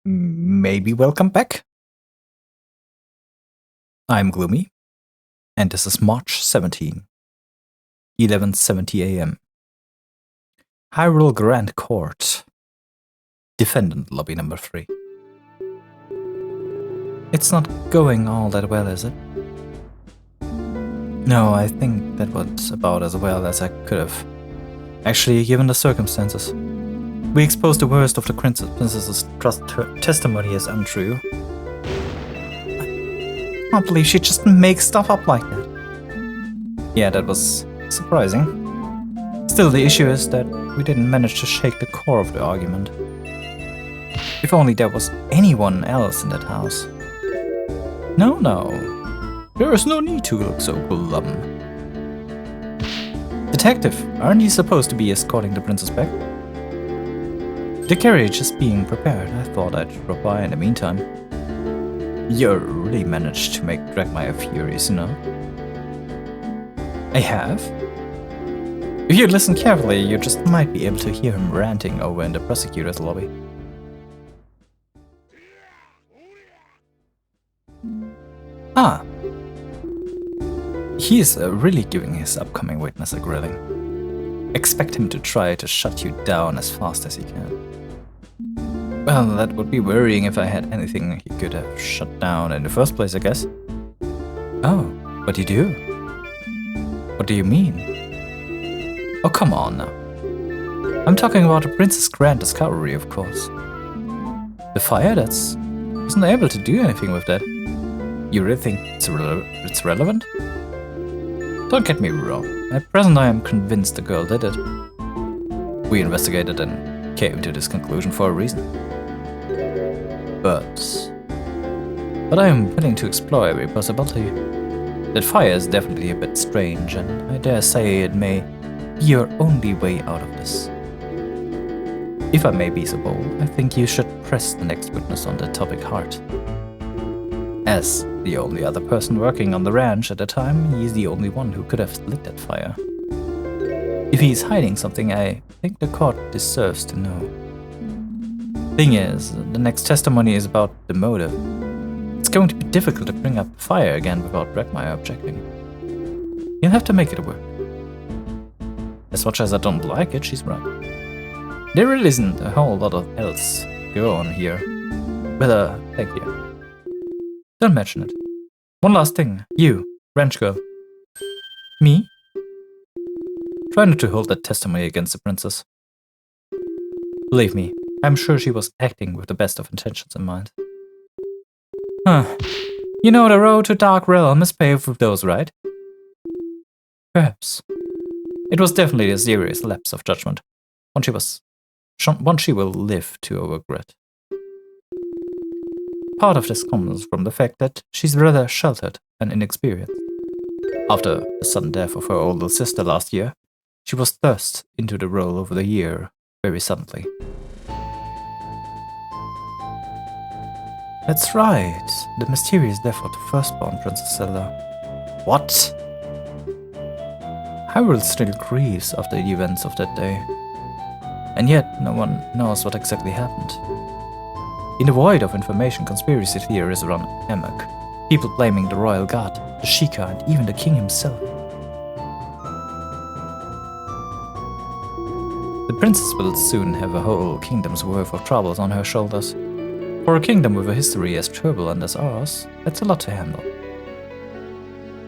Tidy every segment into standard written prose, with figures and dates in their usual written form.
Maybe welcome back. I'm Gloomy, and this is March 17, 11:70 a.m. Hyrule Grand Court, Defendant Lobby number 3. It's not going all that well, is it? No, I think that was about as well as I could have. Actually, given the circumstances. We exposed the worst of the princess's testimony as untrue. I can't believe she just makes stuff up like that. Yeah, that was surprising. Still, the issue is that we didn't manage to shake the core of the argument. If only there was anyone else in that house. No. There is no need to look so glum. Detective, aren't you supposed to be escorting the princess back? The carriage is being prepared. I thought I'd drop by in the meantime. You really managed to make Dragmire furious, you know? I have? If you listen carefully, you just might be able to hear him ranting over in the prosecutor's lobby. Ah. He is really giving his upcoming witness a grilling. Expect him to try to shut you down as fast as he can. Well, that would be worrying if I had anything he could have shut down in the first place, I guess. Oh, but you do? What do you mean? Oh, come on now. I'm talking about the Princess Grand Discovery, of course. The fire that's wasn't able to do anything with that. You really think it's relevant? Don't get me wrong. At present I am convinced the girl did it. We investigated and came to this conclusion for a reason. But I am willing to explore every possibility. That fire is definitely a bit strange, and I dare say it may be your only way out of this. If I may be so bold, I think you should press the next witness on the topic hard. As the only other person working on the ranch at the time, he is the only one who could have lit that fire. If he is hiding something, I think the court deserves to know. Thing is, the next testimony is about the motive. It's going to be difficult to bring up the fire again without Dragmire objecting. You'll have to make it work. As much as I don't like it, she's right. There really isn't a whole lot of else go on here. But thank you. Don't mention it. One last thing. You, ranch girl. Me? Try not to hold that testimony against the princess. Believe me, I'm sure she was acting with the best of intentions in mind. Huh. You know the road to Dark Realm is paved with those, right? Perhaps. It was definitely a serious lapse of judgment. One she will live to regret. Part of this comes from the fact that she's rather sheltered and inexperienced. After the sudden death of her older sister last year, she was thrust into the role over the year very suddenly. That's right, the mysterious death of the firstborn Princess Zelda. What? Hyrule still grieves after the events of that day. And yet, no one knows what exactly happened. In the void of information, conspiracy theories run amok. People blaming the royal guard, the Sheikah, and even the king himself. The princess will soon have a whole kingdom's worth of troubles on her shoulders. For a kingdom with a history as turbulent as ours, that's a lot to handle.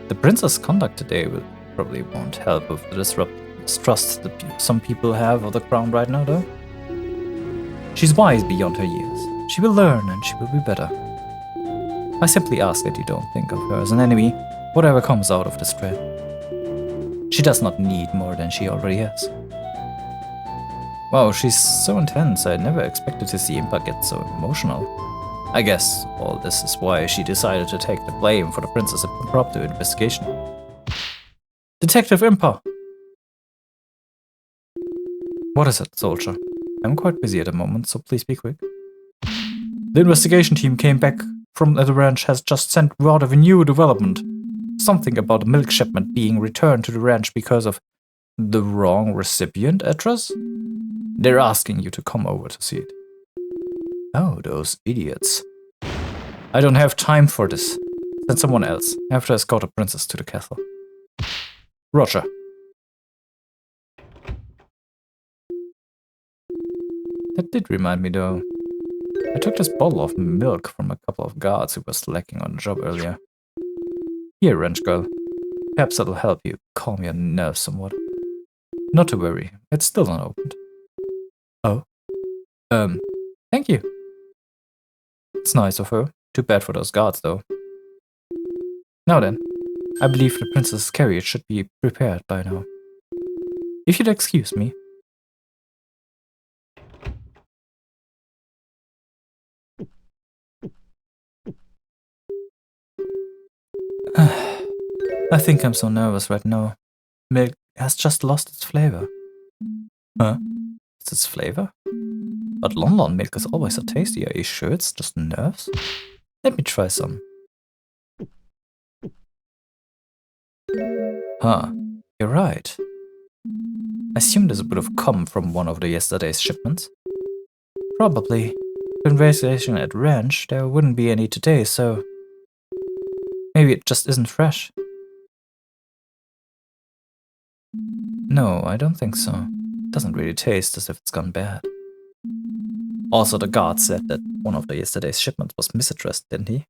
The princess' conduct today probably won't help with the distrust that some people have of the crown right now, though. She's wise beyond her years. She will learn and she will be better. I simply ask that you don't think of her as an enemy, whatever comes out of this trip. She does not need more than she already has. Wow, she's so intense, I never expected to see Impa get so emotional. I guess all this is why she decided to take the blame for the princess' impromptu investigation. Detective Impa! What is it, soldier? I'm quite busy at the moment, so please be quick. The investigation team came back from the ranch has just sent word of a new development. Something about a milk shipment being returned to the ranch because of the wrong recipient address? They're asking you to come over to see it. Oh, those idiots. I don't have time for this. Send someone else. I have to escort a princess to the castle. Roger. That did remind me though. I took this bottle of milk from a couple of guards who were slacking on the job earlier. Here, wrench girl. Perhaps that'll help you calm your nerves somewhat. Not to worry, it's still unopened. Oh? Thank you. It's nice of her. Too bad for those guards, though. Now then, I believe the princess's carriage should be prepared by now. If you'd excuse me. I think I'm so nervous right now. Milk has just lost its flavor. Huh? It's its flavor? But Lon Lon milk is always so tasty. Are you sure it's just nerves? Let me try some. Huh, you're right. I assume this would have come from one of the yesterday's shipments. Probably. Conversation at ranch, there wouldn't be any today, so maybe it just isn't fresh. No, I don't think so. It doesn't really taste as if it's gone bad. Also, the guard said that one of the yesterday's shipments was misaddressed, didn't he?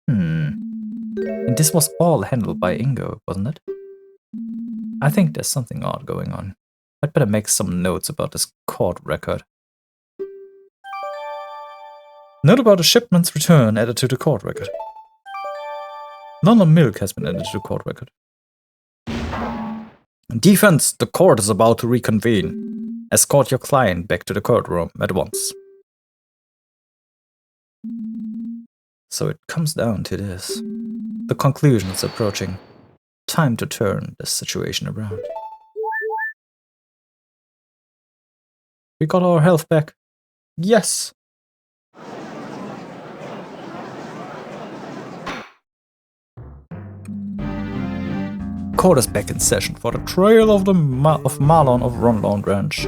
And this was all handled by Ingo, wasn't it? I think there's something odd going on. I'd better make some notes about this court record. Note about a shipment's return added to the court record. Lon Lon milk has been added to the court record. Defense, the court is about to reconvene. Escort your client back to the courtroom at once. So it comes down to this. The conclusion is approaching. Time to turn this situation around. We got our health back. Yes! Court is back in session for the trial of Marlon of Lon Lon Ranch.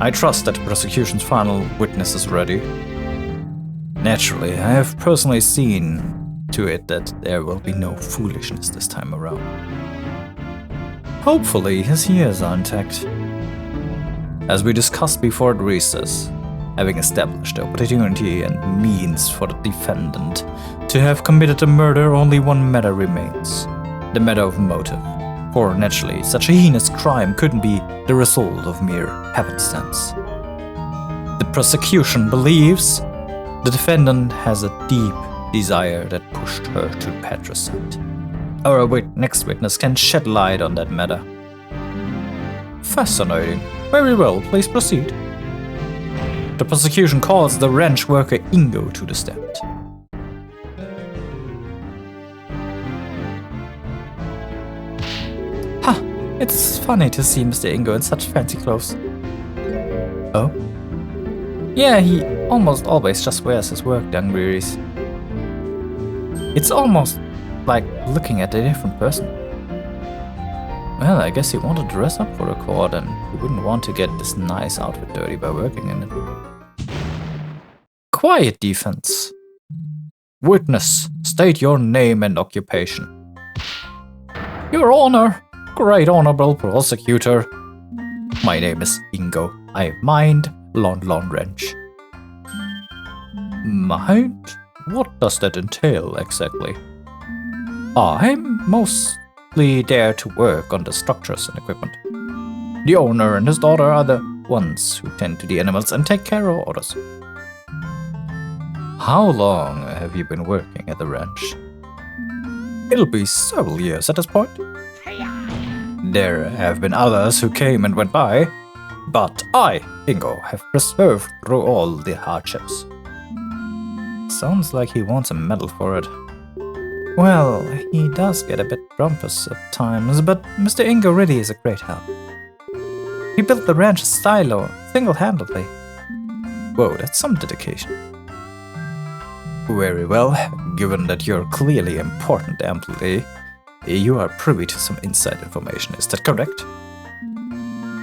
I trust that the prosecution's final witness is ready. Naturally, I have personally seen to it that there will be no foolishness this time around. Hopefully, his ears are intact. As we discussed before the recess, having established the opportunity and means for the defendant to have committed the murder, only one matter remains. The matter of motive. For naturally, such a heinous crime couldn't be the result of mere happenstance. The prosecution believes the defendant has a deep desire that pushed her to patricide. Our next witness can shed light on that matter. Fascinating. Very well, please proceed. The prosecution calls the ranch worker Ingo to the stand. It's funny to see Mr. Ingo in such fancy clothes. Oh? Yeah, he almost always just wears his work dungarees. It's almost like looking at a different person. Well, I guess he wanted to dress up for the court and he wouldn't want to get this nice outfit dirty by working in it. Quiet, defense. Witness, state your name and occupation. Your Honor. Great honorable prosecutor. My name is Ingo. I mind Lon Lon Ranch. Mind? What does that entail exactly? I'm mostly there to work on the structures and equipment. The owner and his daughter are the ones who tend to the animals and take care of others. How long have you been working at the ranch? It'll be several years at this point. There have been others who came and went by, but I, Ingo, have persevered through all the hardships. Sounds like he wants a medal for it. Well, he does get a bit pompous at times, but Mr. Ingo really is a great help. He built the ranch's silo single-handedly. Whoa, that's some dedication. Very well, given that you're clearly an important employee, you are privy to some inside information, is that correct?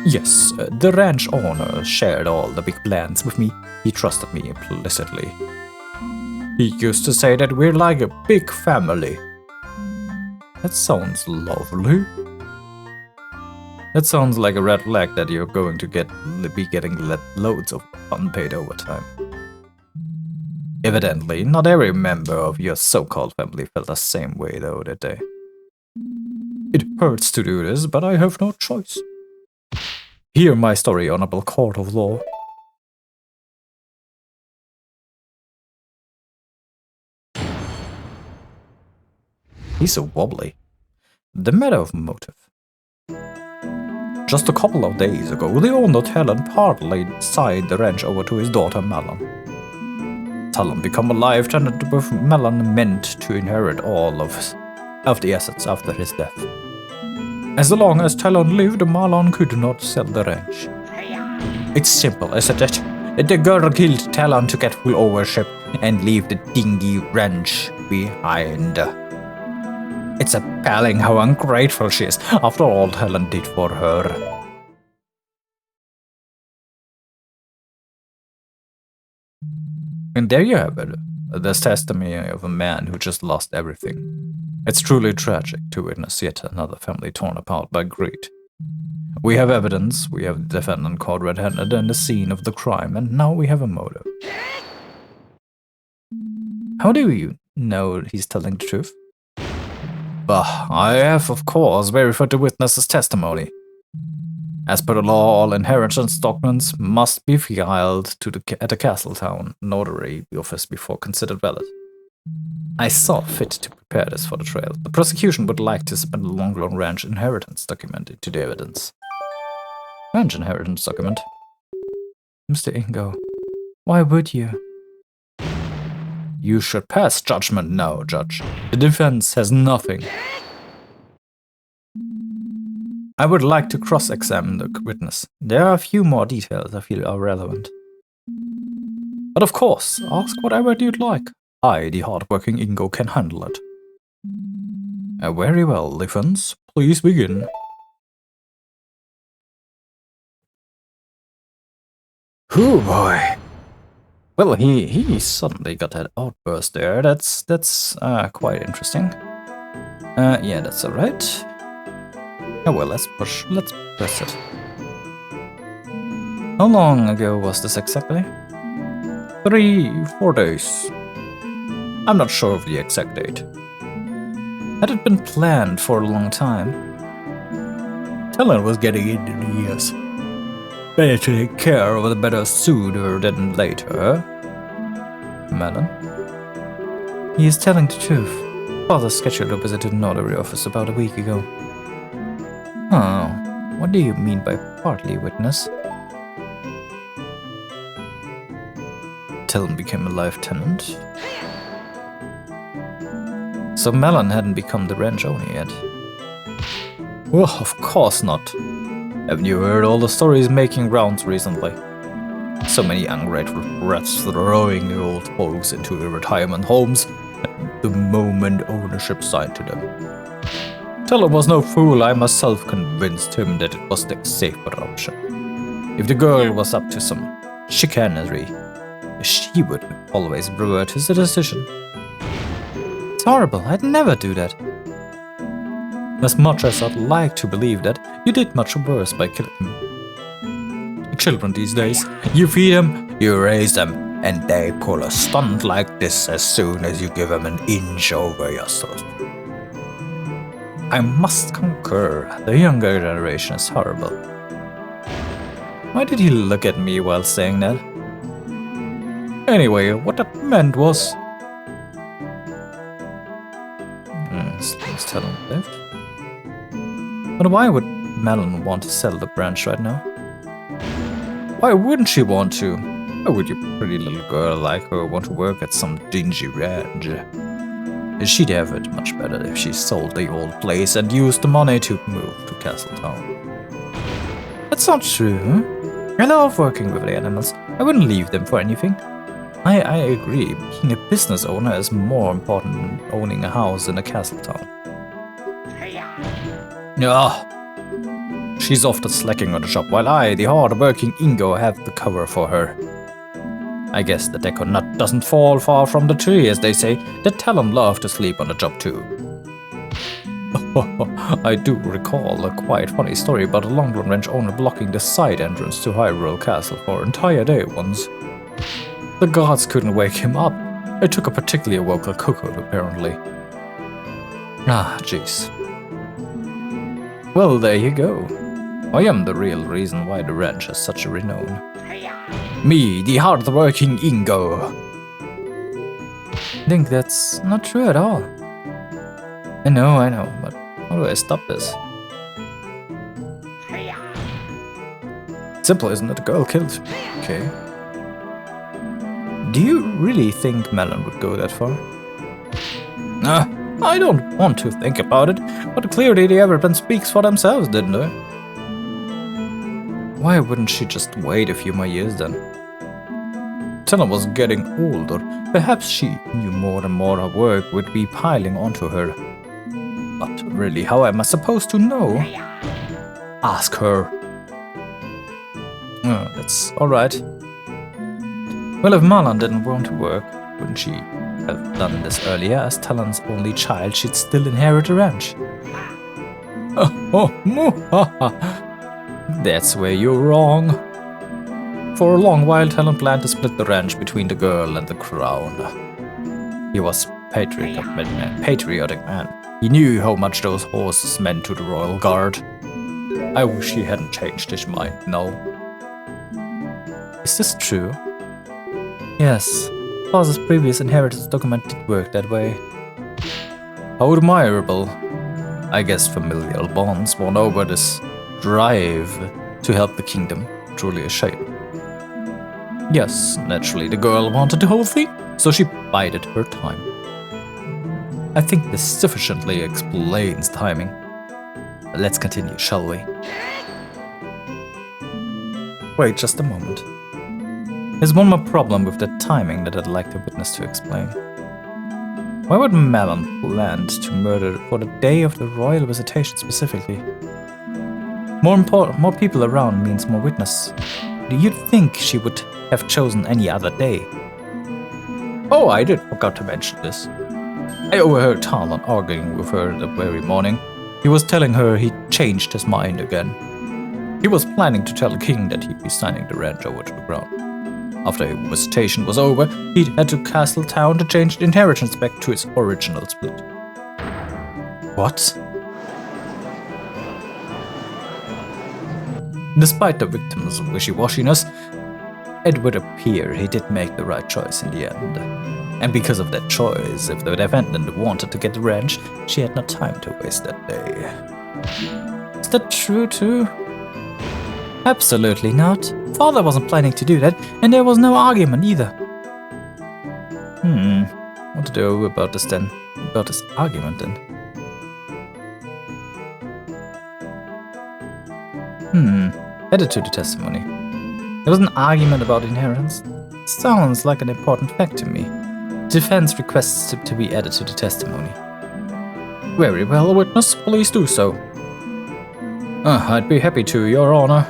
Yes, the ranch owner shared all the big plans with me. He trusted me implicitly. He used to say that we're like a big family. That sounds lovely. That sounds like a red flag that you're going to be getting loads of unpaid overtime. Evidently, not every member of your so-called family felt the same way though, did they? It hurts to do this, but I have no choice. Hear my story, honorable court of law. He's so wobbly. The matter of motive. Just a couple of days ago, the owner Talon partly signed the ranch over to his daughter Melon. Talon became a life tenant with Melon meant to inherit all of the assets after his death. As long as Talon lived, Melon could not sell the ranch. It's simple, isn't it? The girl killed Talon to get full ownership and leave the dingy ranch behind. It's appalling how ungrateful she is after all Talon did for her. And there you have it. This testimony of a man who just lost everything. It's truly tragic to witness yet another family torn apart by greed. We have evidence, we have the defendant caught red-handed in the scene of the crime, and now we have a motive. How do you know he's telling the truth? Bah, I have, of course, verified the witness's testimony. As per the law, all inheritance documents must be filed at the Castletown notary office before considered valid. I saw fit to prepare this for the trial. The prosecution would like to submit a Lon Lon ranch inheritance document into the evidence. Ranch inheritance document? Mr. Ingo, why would you? You should pass judgment now, Judge. The defense has nothing. I would like to cross-examine the witness. There are a few more details I feel are relevant. But of course, ask whatever you'd like. I, the hard-working Ingo, can handle it. Very well, defense. Please begin. Oh boy. Well, he suddenly got that outburst there. That's quite interesting. Yeah, that's alright. Oh well, let's press it. How long ago was this exactly? 3-4 days. I'm not sure of the exact date. Had it been planned for a long time? Talon was getting into the years. Better to take care of the better sooner than later. Melon? He is telling the truth. Father scheduled a visit to the notary office about a week ago. Oh, what do you mean by partly, witness? Talon became a life tenant. So Melon hadn't become the ranch owner yet. Well, of course not. Haven't you heard all the stories making rounds recently? So many ungrateful brats throwing the old folks into the retirement homes the moment ownership signed to them. Talon was no fool. I myself convinced him that it was the safer option. If the girl was up to some chicanery, she would always revert his decision. It's horrible. I'd never do that. As much as I'd like to believe that, you did much worse by killing him. Children these days, you feed them, you raise them, and they pull a stunt like this as soon as you give them an inch over yourself. I must concur, the younger generation is horrible. Why did he look at me while saying that? Anyway, what that meant was... Let's tell him left. But why would Melon want to sell the branch right now? Why wouldn't she want to? Why would your pretty little girl like her want to work at some dingy ranch? She'd have it much better if she sold the old place and used the money to move to Castletown. That's not true. I love working with the animals. I wouldn't leave them for anything. I agree, being a business owner is more important than owning a house in a Castletown. Ah, She's often slacking on the job, while I, the hard-working Ingo, have the cover for her. I guess the deco nut doesn't fall far from the tree, as they say. The Talon love to sleep on the job too. I do recall a quite funny story about a Lon Lon Ranch owner blocking the side entrance to Hyrule Castle for an entire day once. The guards couldn't wake him up. It took a particularly vocal cuckold, apparently. Ah, jeez. Well, there you go. I am the real reason why the ranch has such a renown. Me, the hard-working Ingo. I think that's not true at all. I know, but how do I stop this? Simple, isn't it? A girl killed. Okay. Do you really think Melon would go that far? I don't want to think about it, but clearly the evidence speaks for themselves, didn't they? Why wouldn't she just wait a few more years then? Talon was getting older. Perhaps she knew more and more her work would be piling onto her. But really, how am I supposed to know? Ask her. Oh, that's alright. Well, if Marlon didn't want to work, wouldn't she have done this earlier? As Talon's only child, she'd still inherit the ranch. That's where you're wrong. For a long while, Talon planned to split the ranch between the girl and the crown. He was patriotic man. He knew how much those horses meant to the royal guard. I wish he hadn't changed his mind now. Is this true? Yes, Father's previous inheritance document did work that way. How admirable. I guess familial bonds won over this drive to help the kingdom. Truly a shame. Yes, naturally the girl wanted the whole thing, so she bided her time. I think this sufficiently explains timing. Let's continue, shall we? Wait just a moment. There's one more problem with the timing that I'd like the witness to explain. Why would Melon plan to murder for the day of the royal visitation specifically? More people around means more witness. Do you think she would have chosen any other day? Oh, I did forgot to mention this. I overheard Talon arguing with her the very morning. He was telling her he changed his mind again. He was planning to tell the king that he'd be signing the ranch over to the crown. After his visitation was over, he'd head to Castle Town to change the inheritance back to its original split. What? Despite the victim's wishy-washiness, it would appear he did make the right choice in the end. And because of that choice, if the defendant wanted to get the ranch, she had no time to waste that day. Is that true too? Absolutely not. Father wasn't planning to do that, and there was no argument either. What to do about this then? About this argument then? Added to the testimony. There was an argument about inheritance. Sounds like an important fact to me. The defense requests it to be added to the testimony. Very well, witness, please do so. I'd be happy to, Your Honor.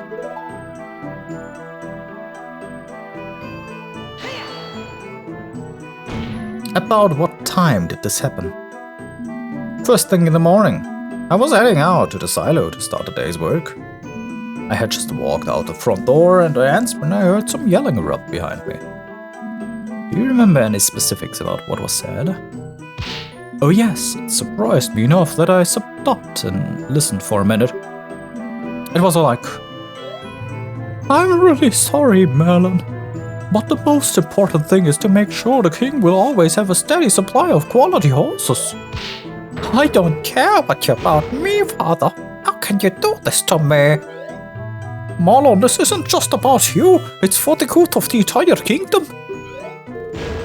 About what time did this happen? First thing in the morning. I was heading out to the silo to start the day's work. I had just walked out the front door and I answered when I heard some yelling erupt behind me. Do you remember any specifics about what was said? Oh yes, it surprised me enough that I stopped and listened for a minute. It was like, I'm really sorry, Melon, but the most important thing is to make sure the king will always have a steady supply of quality horses. I don't care much about me, father. How can you do this to me? Marlon, this isn't just about you. It's for the good of the entire kingdom.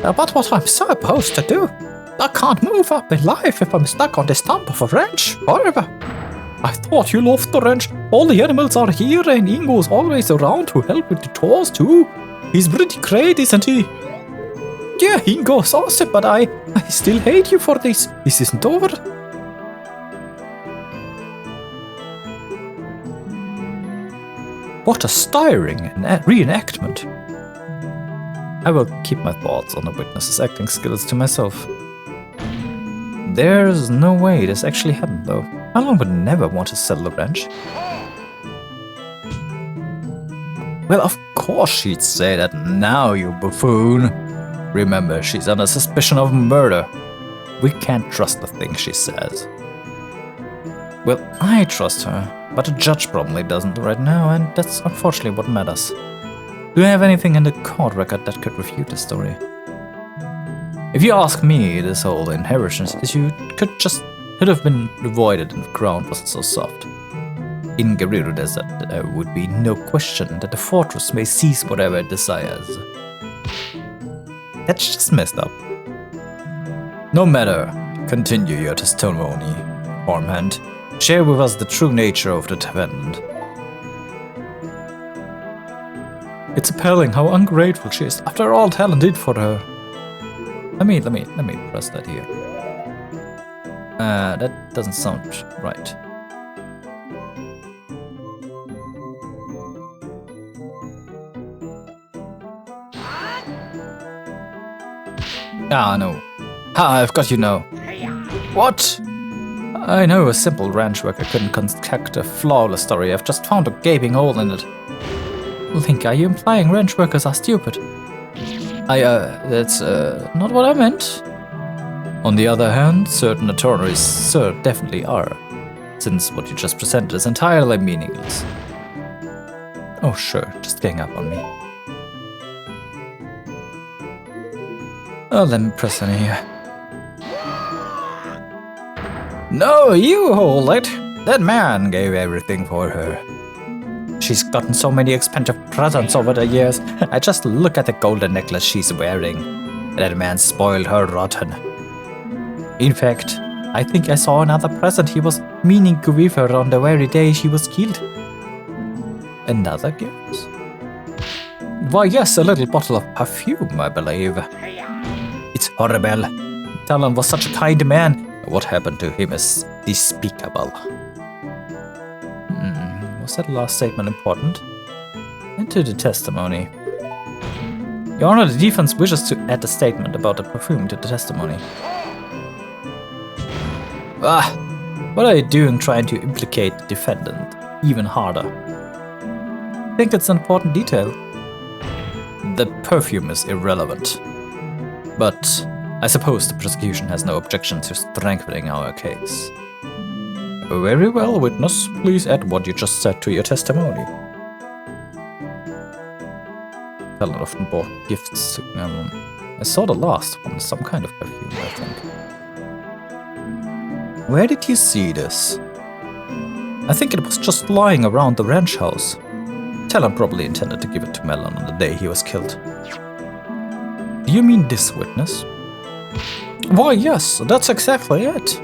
But what I'm supposed to do? I can't move up in life if I'm stuck on the stump of a ranch. However, I thought you loved the ranch. All the animals are here and Ingo's always around to help with the chores too. He's pretty great, isn't he? Yeah, Ingo's awesome, but I still hate you for this. This isn't over. What a stirring reenactment! I will keep my thoughts on the witness's acting skills to myself. There's no way this actually happened, though. Lon would never want to sell the ranch. Well, of course she'd say that now, you buffoon. Remember, she's under suspicion of murder. We can't trust the things she says. Well, I trust her, but the judge probably doesn't right now, and that's unfortunately what matters. Do you have anything in the court record that could refute this story? If you ask me, this whole inheritance issue could have been avoided if the ground wasn't so soft. In Hyrule Desert, there would be no question that the fortress may seize whatever it desires. That's just messed up. No matter, continue your testimony, farmhand. Share with us the true nature of the defendant. It's appalling how ungrateful she is after all Talon did for her. Let me press that here. That doesn't sound right. Ah, no. I've got you now. What? I know a simple ranch worker couldn't concoct a flawless story. I've just found a gaping hole in it. Link, are you implying ranch workers are stupid? That's not what I meant. On the other hand, certain attorneys definitely are, since what you just presented is entirely meaningless. Oh sure, just gang up on me. Oh, let me press in here. No, you hold it. That man gave everything for her. She's gotten so many expensive presents over the years. I just look at the golden necklace she's wearing. That man spoiled her rotten. In fact, I think I saw another present he was meaning to give her on the very day she was killed. Another gift? Why yes, a little bottle of perfume, I believe. It's horrible. Talon was such a kind man. What happened to him is despicable. Was that last statement important? Into the testimony. Your Honor, the defense wishes to add a statement about the perfume to the testimony. What are you doing trying to implicate the defendant even harder? I think it's an important detail. The perfume is irrelevant. But I suppose the prosecution has no objection to strengthening our case. Very well, witness. Please add what you just said to your testimony. Talon often bought gifts to I saw the last one, some kind of perfume, I think. Where did you see this? I think it was just lying around the ranch house. Talon probably intended to give it to Melon on the day he was killed. Do you mean this, witness? Why, yes, that's exactly it.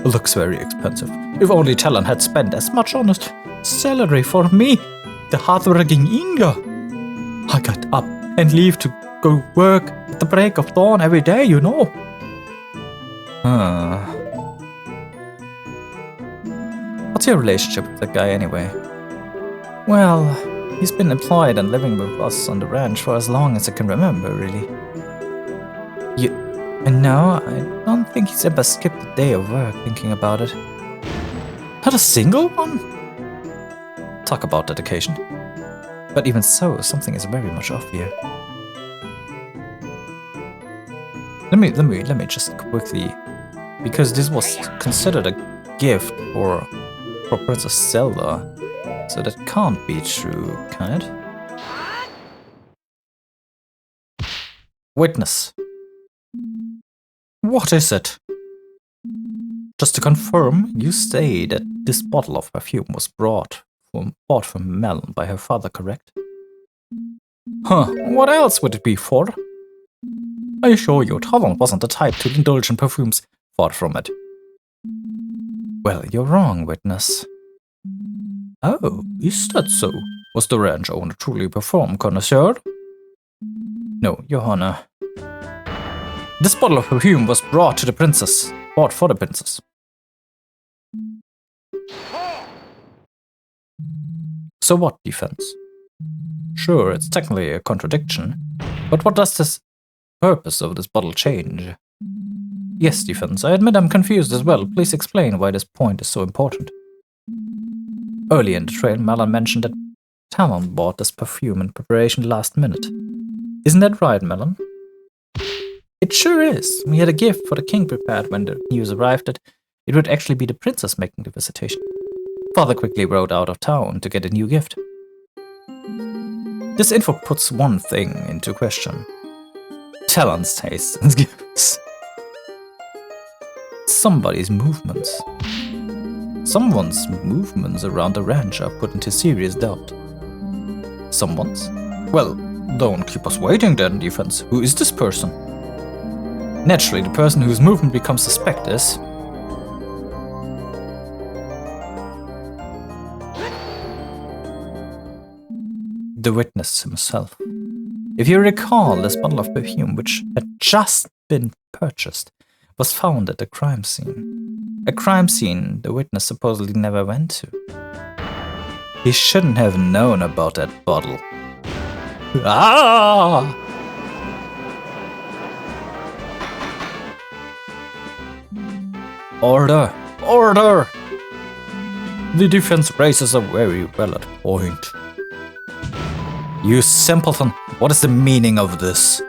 Looks very expensive. If only Talon had spent as much honest salary for me, the hardworking Inga. I got up and leave to go work at the break of dawn every day, you know. What's your relationship with that guy anyway? Well, he's been employed and living with us on the ranch for as long as I can remember, really. No, I don't think he's ever skipped a day of work thinking about it. Not a single one? Talk about dedication. But even so, something is very much off here. Let me just quickly, because this was considered a gift for Princess Zelda, so that can't be true, can it? Witness. What is it? Just to confirm, you say that this bottle of perfume was bought from Melon by her father, correct? Huh, what else would it be for? I assure you, Talon wasn't the type to indulge in perfumes, far from it. Well, you're wrong, witness. Oh, is that so? Was the ranch owner truly a perfume connoisseur? No, Your Honor. This bottle of perfume was bought for the princess. So what, defense? Sure, it's technically a contradiction, but what does this purpose of this bottle change? Yes, defense, I admit I'm confused as well. Please explain why this point is so important. Early in the trail, Melon mentioned that Talon bought this perfume in preparation last minute. Isn't that right, Melon? It sure is. We had a gift for the king prepared when the news arrived that it would actually be the princess making the visitation. Father quickly rode out of town to get a new gift. This info puts one thing into question. Talon's taste in gifts. Somebody's movements. Someone's movements around the ranch are put into serious doubt. Someone's? Well, don't keep us waiting then, defense. Who is this person? Naturally, the person whose movement becomes suspect is... the witness himself. If you recall, this bottle of perfume, which had just been purchased, was found at the crime scene. A crime scene the witness supposedly never went to. He shouldn't have known about that bottle. Ah! Order! Order! The defense raises a very valid point. You simpleton, what is the meaning of this?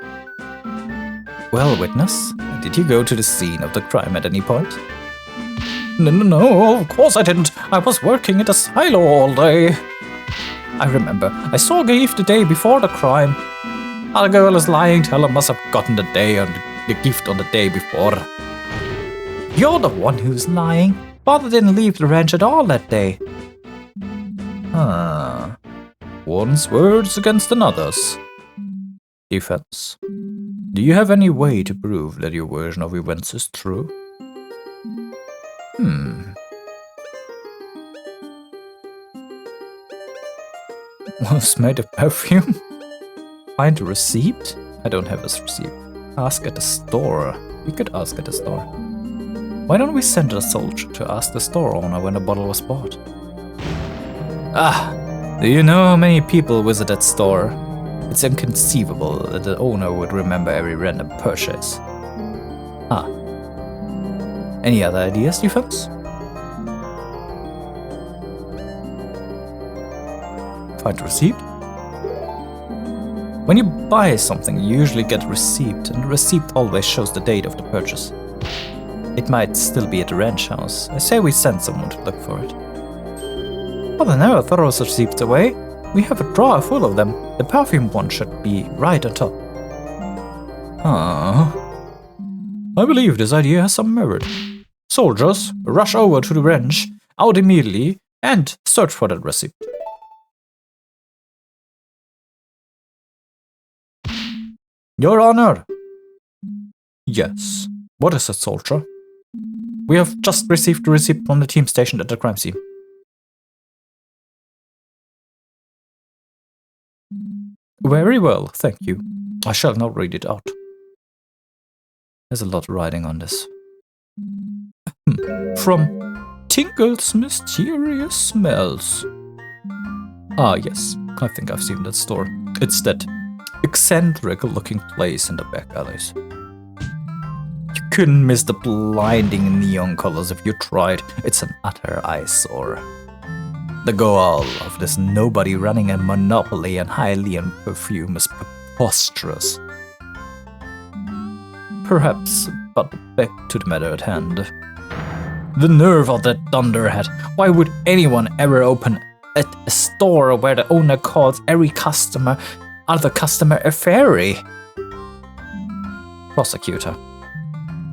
Well, witness, did you go to the scene of the crime at any point? No, of course I didn't. I was working at a silo all day. I remember, I saw a gift the day before the crime. Our girl is lying, Teller must have gotten the gift on the day before. You're the one who's lying. Father didn't leave the ranch at all that day. One's words against another's. Defense. Do you have any way to prove that your version of events is true? Was made of perfume? Find a receipt? I don't have this receipt. Ask at the store. We could ask at the store. Why don't we send a soldier to ask the store owner when the bottle was bought? Do you know how many people visit that store? It's inconceivable that the owner would remember every random purchase. Any other ideas, defense? Find a receipt? When you buy something, you usually get a receipt, and the receipt always shows the date of the purchase. It might still be at the ranch house. I say we send someone to look for it. Well, they never throw such receipts away. We have a drawer full of them. The perfume one should be right on top. I believe this idea has some merit. Soldiers, rush over to the ranch, out immediately, and search for that receipt. Your Honor! Yes. What is it, soldier? We have just received the receipt from the team stationed at the crime scene. Very well, thank you. I shall now read it out. There's a lot riding on this. From Tinkle's Mysterious Smells. Yes, I think I've seen that store. It's that eccentric-looking place in the back alleys. You couldn't miss the blinding neon colors if you tried. It's an utter eyesore. The goal of this nobody running a monopoly on Hylian perfume is preposterous. Perhaps, but back to the matter at hand. The nerve of that dunderhead. Why would anyone ever open at a store where the owner calls every other customer a fairy? Prosecutor.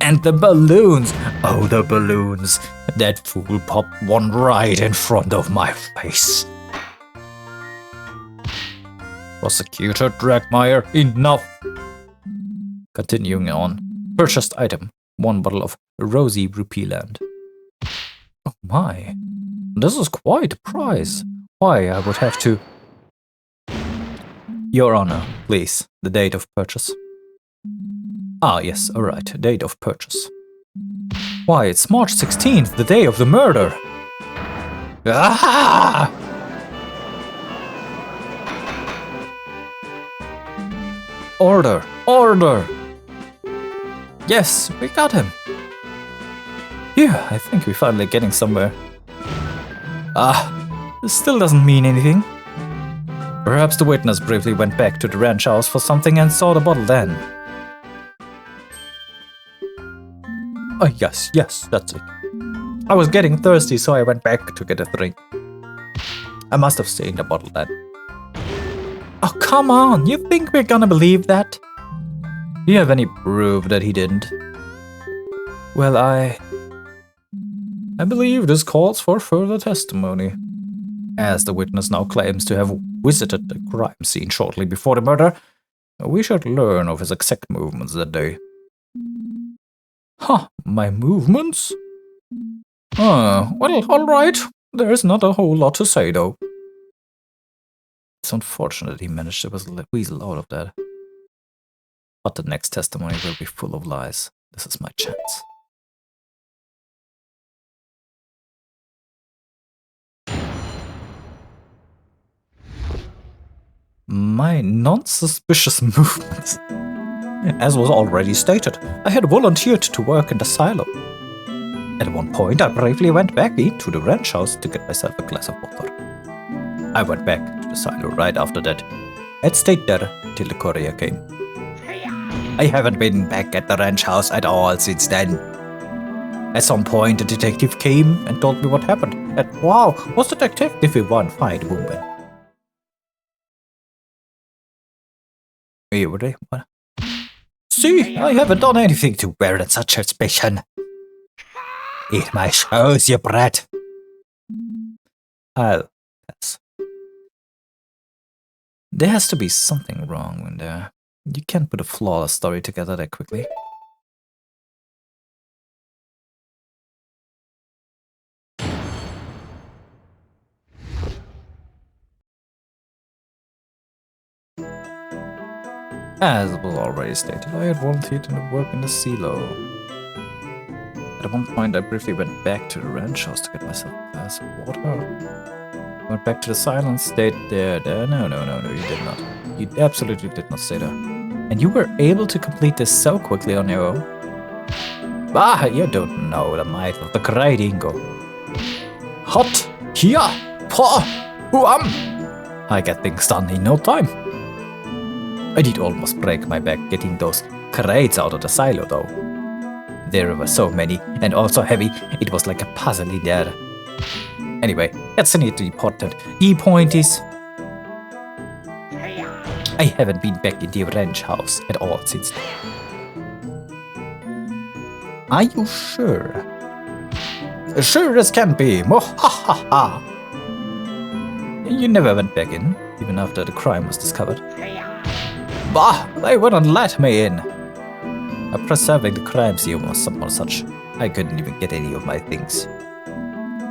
And the balloons! Oh, the balloons! That fool popped one right in front of my face. Prosecutor Dragmire, enough! Continuing on. Purchased item. 1 bottle of Rosy Rupee Land. Oh my. This is quite a price. Why, I would have to... Your Honor, please, the date of purchase. Yes, alright, date of purchase. Why, it's March 16th, the day of the murder! Order! Order! Yes, we got him. Yeah, I think we're finally getting somewhere. This still doesn't mean anything. Perhaps the witness briefly went back to the ranch house for something and saw the bottle then. Oh, yes, that's it. I was getting thirsty, so I went back to get a drink. I must have seen the bottle then. Oh, come on! You think we're gonna believe that? Do you have any proof that he didn't? Well, I believe this calls for further testimony. As the witness now claims to have visited the crime scene shortly before the murder, we should learn of his exact movements that day. Huh, my movements? Well, alright. There's not a whole lot to say, though. It's unfortunate he managed to weasel out of that. But the next testimony will be full of lies. This is my chance. My non-suspicious movements. As was already stated, I had volunteered to work in the silo. At one point, I bravely went back into the ranch house to get myself a glass of water. I went back to the silo right after that, and stayed there till the courier came. I haven't been back at the ranch house at all since then. At some point, the detective came and told me what happened, and wow, was the detective one fine woman. Really? What? See, I haven't done anything to warrant such suspicion. Eat my shoes, you brat. I'll pass. There has to be something wrong when there. You can't put a flawless story together that quickly. As was already stated, I had volunteered to work in the silo. At one point, I briefly went back to the ranch house to get myself a glass of water. Went back to the silence, stayed there. No, you did not. You absolutely did not stay there. And you were able to complete this so quickly on your own? Bah, you don't know the might of the great Ingo. Hot, here, pa, I get things done in no time. I did almost break my back getting those crates out of the silo though. There were so many, and all so heavy, it was like a puzzle in there. Anyway, that's not important. The point is, I haven't been back in the ranch house at all since then. Are you sure? Sure as can be. Mohahaha. You never went back in, even after the crime was discovered. Bah, they wouldn't let me in. Preserving the crime scene was somehow such. I couldn't even get any of my things.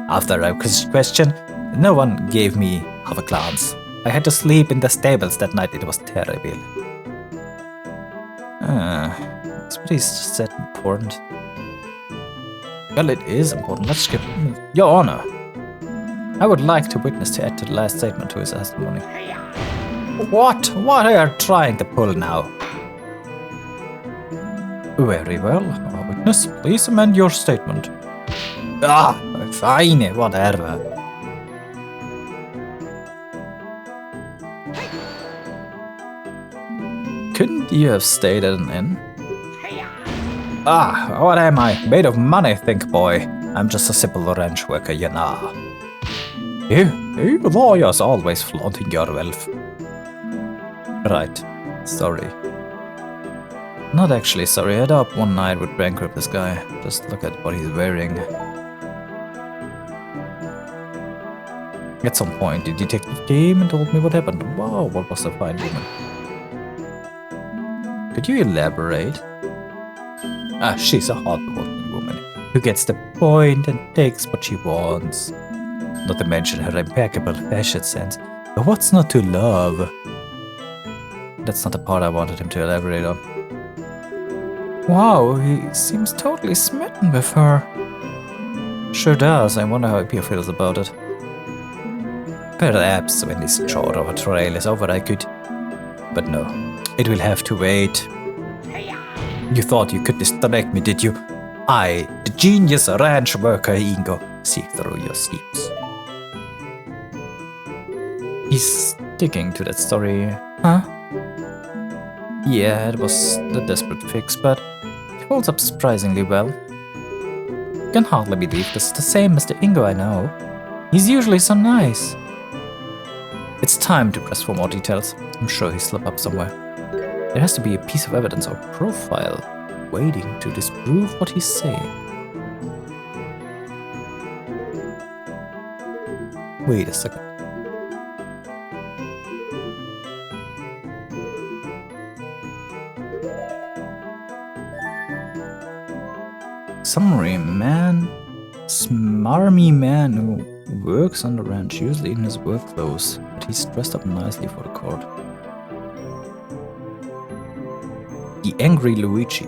After I was questioned, no one gave me half a glance. I had to sleep in the stables that night. It was terrible. But is just that important? Well, it is important. Let's skip. Your Honor, I would like to witness to add to the last statement to his testimony. What? What are you trying to pull now? Very well. Witness, please amend your statement. Fine, whatever. Couldn't you have stayed at an inn? What am I? Made of money, think boy. I'm just a simple ranch worker, you know. You lawyers always flaunting your wealth. Right, sorry. Not actually sorry, I had up one night would bankrupt this guy. Just look at what he's wearing. At some point, the detective came and told me what happened. Wow, what was a fine woman. Could you elaborate? She's a hard-working woman who gets the point and takes what she wants. Not to mention her impeccable fashion sense. But what's not to love? That's not the part I wanted him to elaborate on. Wow, he seems totally smitten with her. Sure does. I wonder how he feels about it. Perhaps when this short of a trail is over I could... But no. It will have to wait. You thought you could distract me, did you? I, the genius ranch worker Ingo, see through your schemes. He's sticking to that story, huh? Yeah, it was a desperate fix, but it holds up surprisingly well. Can hardly believe this is the same Mr. Ingo I know. He's usually so nice. It's time to press for more details. I'm sure he slipped up somewhere. There has to be a piece of evidence or profile waiting to disprove what he's saying. Wait a second. Summary man, smarmy man who works on the ranch, usually in his work clothes, but he's dressed up nicely for the court. The angry Luigi.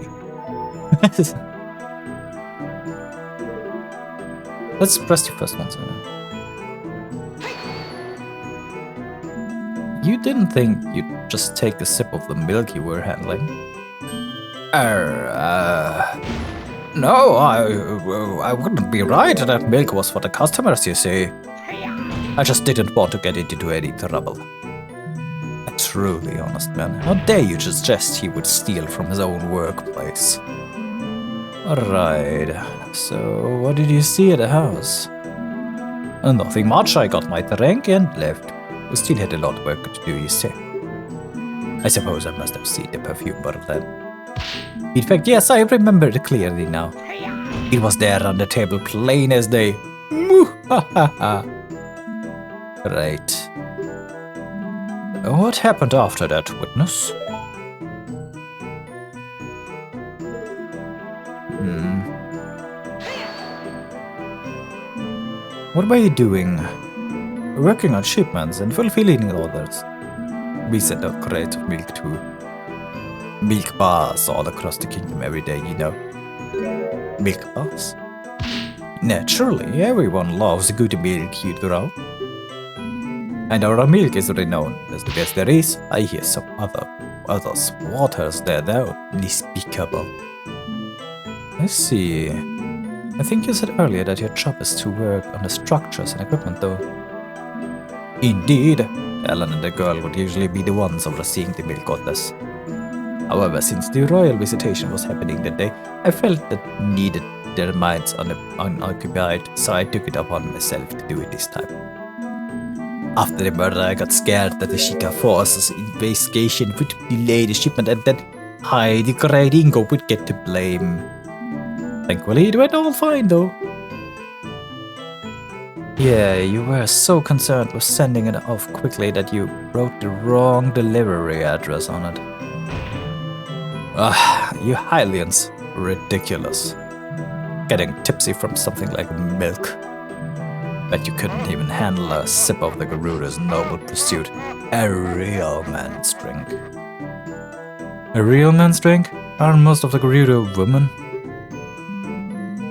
Let's press the first one. You didn't think you'd just take a sip of the milk you were handling? No, I wouldn't be right. That milk was for the customers, you see. I just didn't want to get into any trouble. A truly honest man. How dare you suggest he would steal from his own workplace? Alright, so what did you see at the house? Nothing much. I got my drink and left. We still had a lot of work to do, you see. I suppose I must have seen the perfume bottle then. In fact, yes, I remember it clearly now. It was there on the table, plain as day. Right. What happened after that, witness? What were you doing? Working on shipments and fulfilling orders. We sent a crate of milk to milk bars all across the kingdom every day, you know. Milk bars? Naturally, everyone loves good milk, you know. And our milk is renowned as the best there is. I hear some others waters there though. Despicable. I see. I think you said earlier that your job is to work on the structures and equipment though. Indeed. Ellen and the girl would usually be the ones overseeing the milk orders. However, since the royal visitation was happening that day, I felt that needed their minds unoccupied, so I took it upon myself to do it this time. After the murder, I got scared that the Sheikah Force's investigation would delay the shipment and that I, the great Ingo, would get to blame. Thankfully, it went all fine though. Yeah, you were so concerned with sending it off quickly that you wrote the wrong delivery address on it. You Hylians. Ridiculous. Getting tipsy from something like milk. Bet you couldn't even handle a sip of the Garuda's noble pursuit. A real man's drink. A real man's drink? Aren't most of the Garuda women?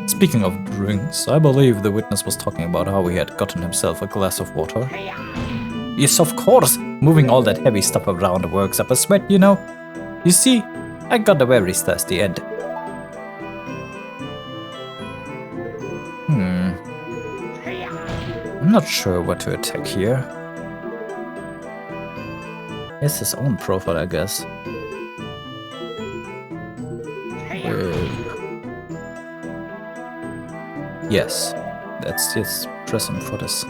Speaking of drinks, I believe the witness was talking about how he had gotten himself a glass of water. Yes, of course. Moving all that heavy stuff around works up a sweat, you know. You see, I got a very thirsty and... I'm not sure what to attack here. It's his own profile, I guess. Yes, that's just pressing for this.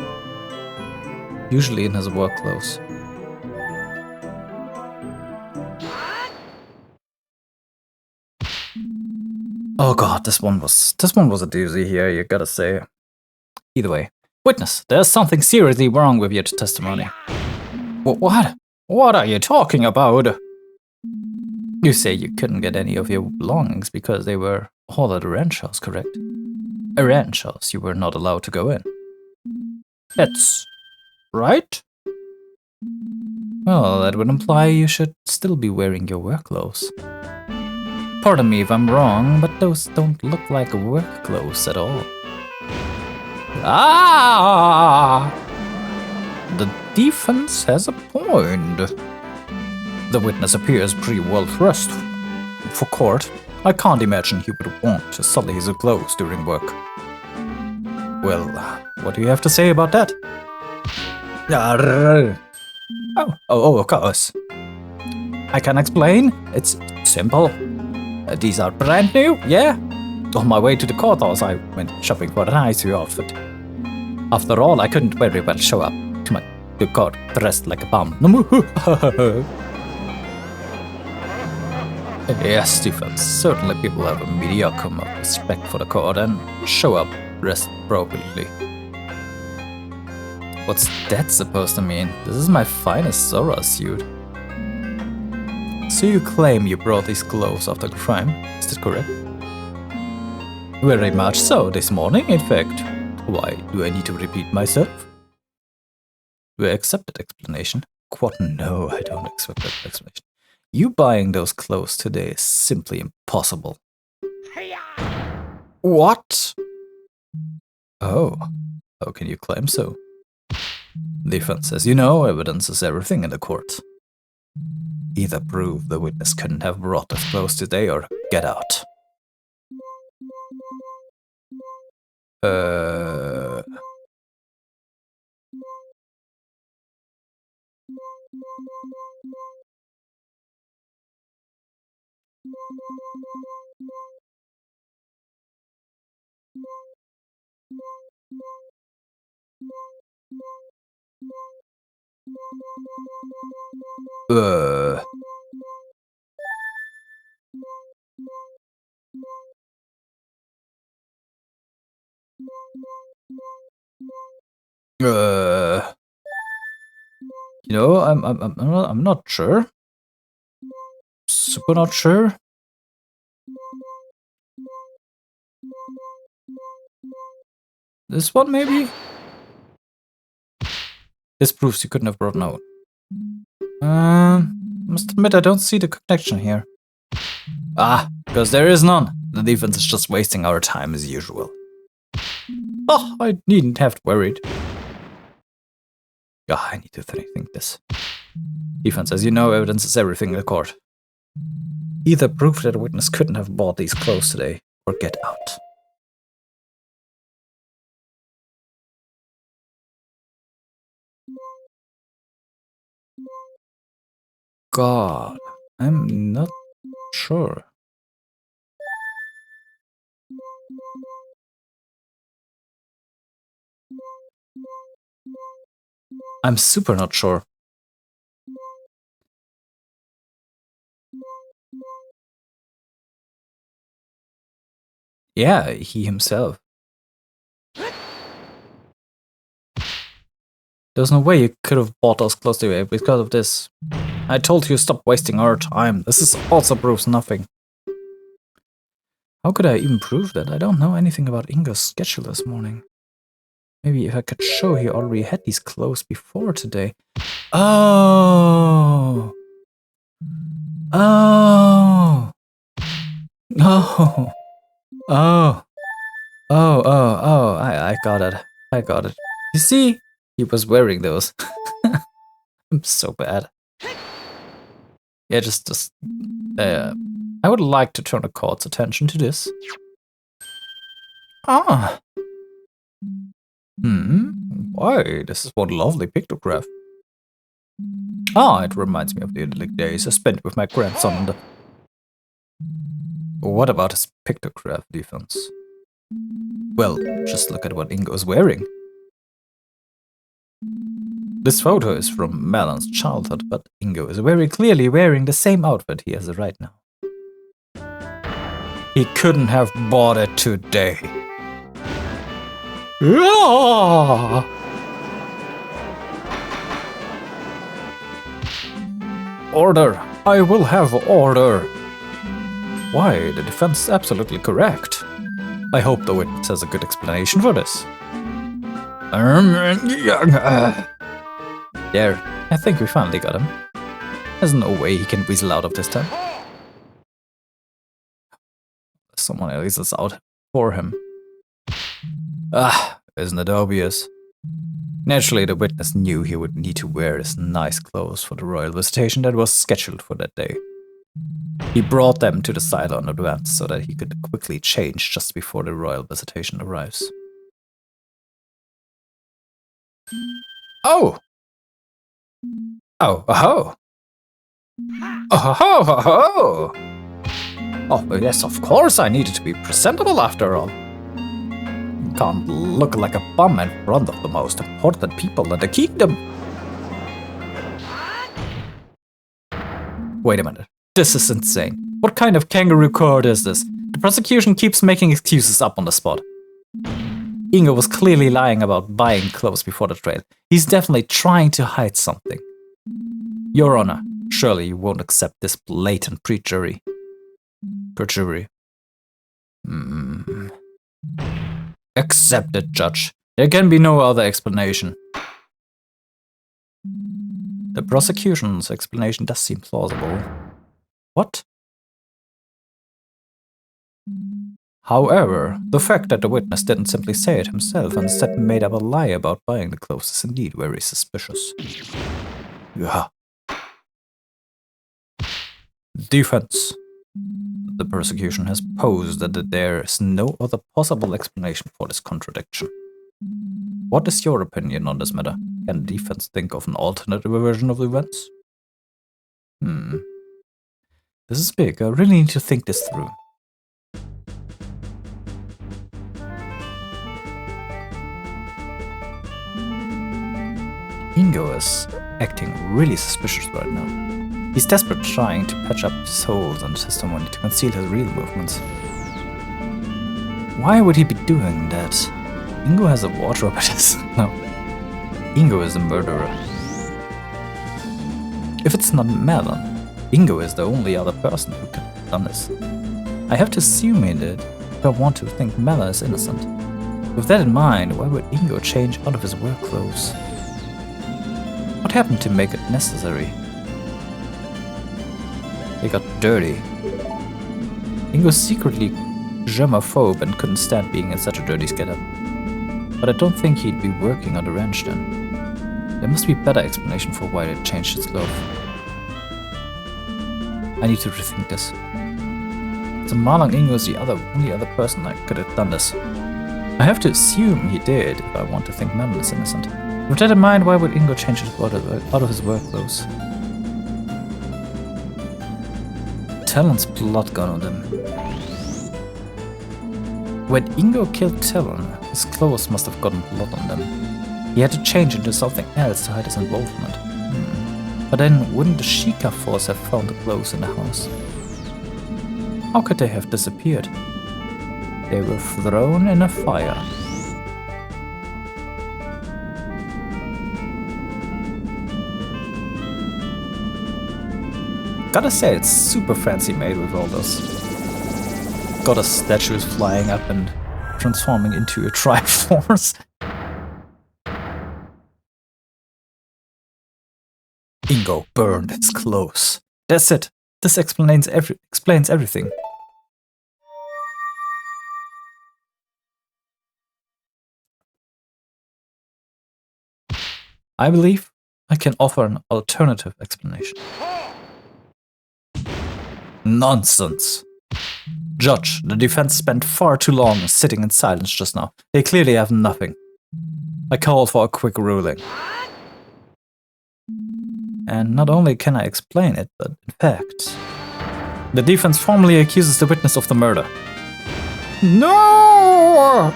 Usually in his work clothes. Oh god, this one was a doozy here, you gotta say. Either way. Witness, there's something seriously wrong with your testimony. What? What are you talking about? You say you couldn't get any of your belongings because they were all at a ranch house, correct? A ranch house you were not allowed to go in. That's right? Well, that would imply you should still be wearing your work clothes. Pardon me if I'm wrong, but those don't look like work clothes at all. Ah! The defense has a point. The witness appears pretty well dressed for court. I can't imagine he would want to sully his clothes during work. Well, what do you have to say about that? Oh, of course. I can explain. It's simple. These are brand new, yeah? On my way to the courthouse, I went shopping for a nice new outfit. After all, I couldn't very well show up to court dressed like a bum. Yes, Stephen, certainly people have a mediocre amount of respect for the court and show up dressed appropriately. What's that supposed to mean? This is my finest Zora suit. So you claim you brought these clothes after the crime, is that correct? Very much so, this morning, in fact. Why, do I need to repeat myself? Do I accept that explanation? What? No, I don't accept that explanation. You buying those clothes today is simply impossible. What? Oh, how can you claim so? Defense says, you know, evidence is everything in the court. Either prove the witness couldn't have brought those clothes today or get out. You know, I'm not sure. Super not sure. This one maybe? This proves you couldn't have brought out. Must admit I don't see the connection here. Ah, because there is none. The defense is just wasting our time as usual. Oh, I needn't have worried. Ah, I need to think this. Defense says, you know, evidence is everything in the court. Either prove that a witness couldn't have bought these clothes today, or get out. God, I'm not sure. I'm super not sure. Yeah, he himself. There's no way you could have bought those clothes today because of this. I told you stop wasting our time. This also proves nothing. How could I even prove that? I don't know anything about Ingo's schedule this morning. Maybe if I could show he already had these clothes before today. Oh! Oh! No! Oh! Oh, I got it. I got it. You see? He was wearing those. I'm so bad. Yeah, I would like to turn the court's attention to this. Ah! Why, this is one lovely pictograph. Ah, it reminds me of the idyllic days I spent with my grandson. What about his pictograph, Defense? Well, just look at what Ingo's wearing. This photo is from Malon's childhood, but Ingo is very clearly wearing the same outfit he has right now. He couldn't have bought it today. Ah! Order! I will have order! Why, the defense is absolutely correct. I hope the witness has a good explanation for this. There, I think we finally got him. There's no way he can weasel out of this time. Someone else is out for him. Ah, isn't it obvious? Naturally, the witness knew he would need to wear his nice clothes for the royal visitation that was scheduled for that day. He brought them to the silo in advance so that he could quickly change just before the royal visitation arrives. Oh! Oh, oh! Oh, oh, oh, oh! Oh, yes, of course I needed to be presentable after all. Can't look like a bum in front of the most important people in the kingdom. Wait a minute. This is insane. What kind of kangaroo court is this? The prosecution keeps making excuses up on the spot. Ingo was clearly lying about buying clothes before the trial. He's definitely trying to hide something. Your Honor, surely you won't accept this blatant perjury. Perjury. Accept it, Judge. There can be no other explanation. The prosecution's explanation does seem plausible. What? However, the fact that the witness didn't simply say it himself and instead made up a lie about buying the clothes is indeed very suspicious. Yeah. Defense. The prosecution has posed that there is no other possible explanation for this contradiction. What is your opinion on this matter? Can the defense think of an alternative version of the events? This is big. I really need to think this through. Ingo is acting really suspicious right now. He's desperate, trying to patch up his holes in his testimony to conceal his real movements. Why would he be doing that? Ingo has a wardrobe at his... No. Ingo is a murderer. If it's not Melon, Ingo is the only other person who could have done this. I have to assume he did, if I want to think Melon is innocent. With that in mind, why would Ingo change out of his work clothes? What happened to make it necessary? He got dirty. Ingo's secretly germaphobe and couldn't stand being in such a dirty getup. But I don't think he'd be working on the ranch then. There must be a better explanation for why they changed his glove. I need to rethink this. So Marlon Ingo is the only other person that could have done this. I have to assume he did if I want to think Melon is innocent. With that in mind, why would Ingo change his out of his work clothes? Talon's blood gun on them. When Ingo killed Talon, his clothes must have gotten blood on them. He had to change into something else to hide his involvement. But then, wouldn't the Sheikah force have found the clothes in the house? How could they have disappeared? They were thrown in a fire. Gotta say, it's super fancy made with all those goddess statues flying up and transforming into a Triforce. Ingo burned his clothes. That's it. This explains everything. I believe I can offer an alternative explanation. Nonsense. Judge, the defense spent far too long sitting in silence just now. They clearly have nothing. I call for a quick ruling. And not only can I explain it, but in fact, the defense formally accuses the witness of the murder. No!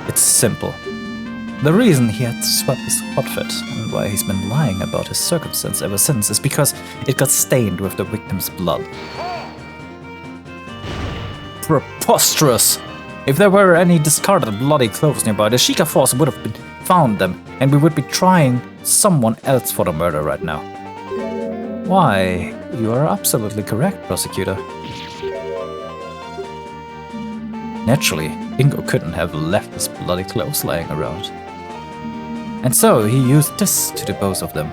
It's simple. The reason he had to swap his outfit and why he's been lying about his circumstance ever since is because it got stained with the victim's blood. Preposterous! If there were any discarded bloody clothes nearby, the Sheikah force would have found them, and we would be trying someone else for the murder right now. Why, you are absolutely correct, prosecutor. Naturally, Ingo couldn't have left his bloody clothes lying around. And so he used this to dispose of them.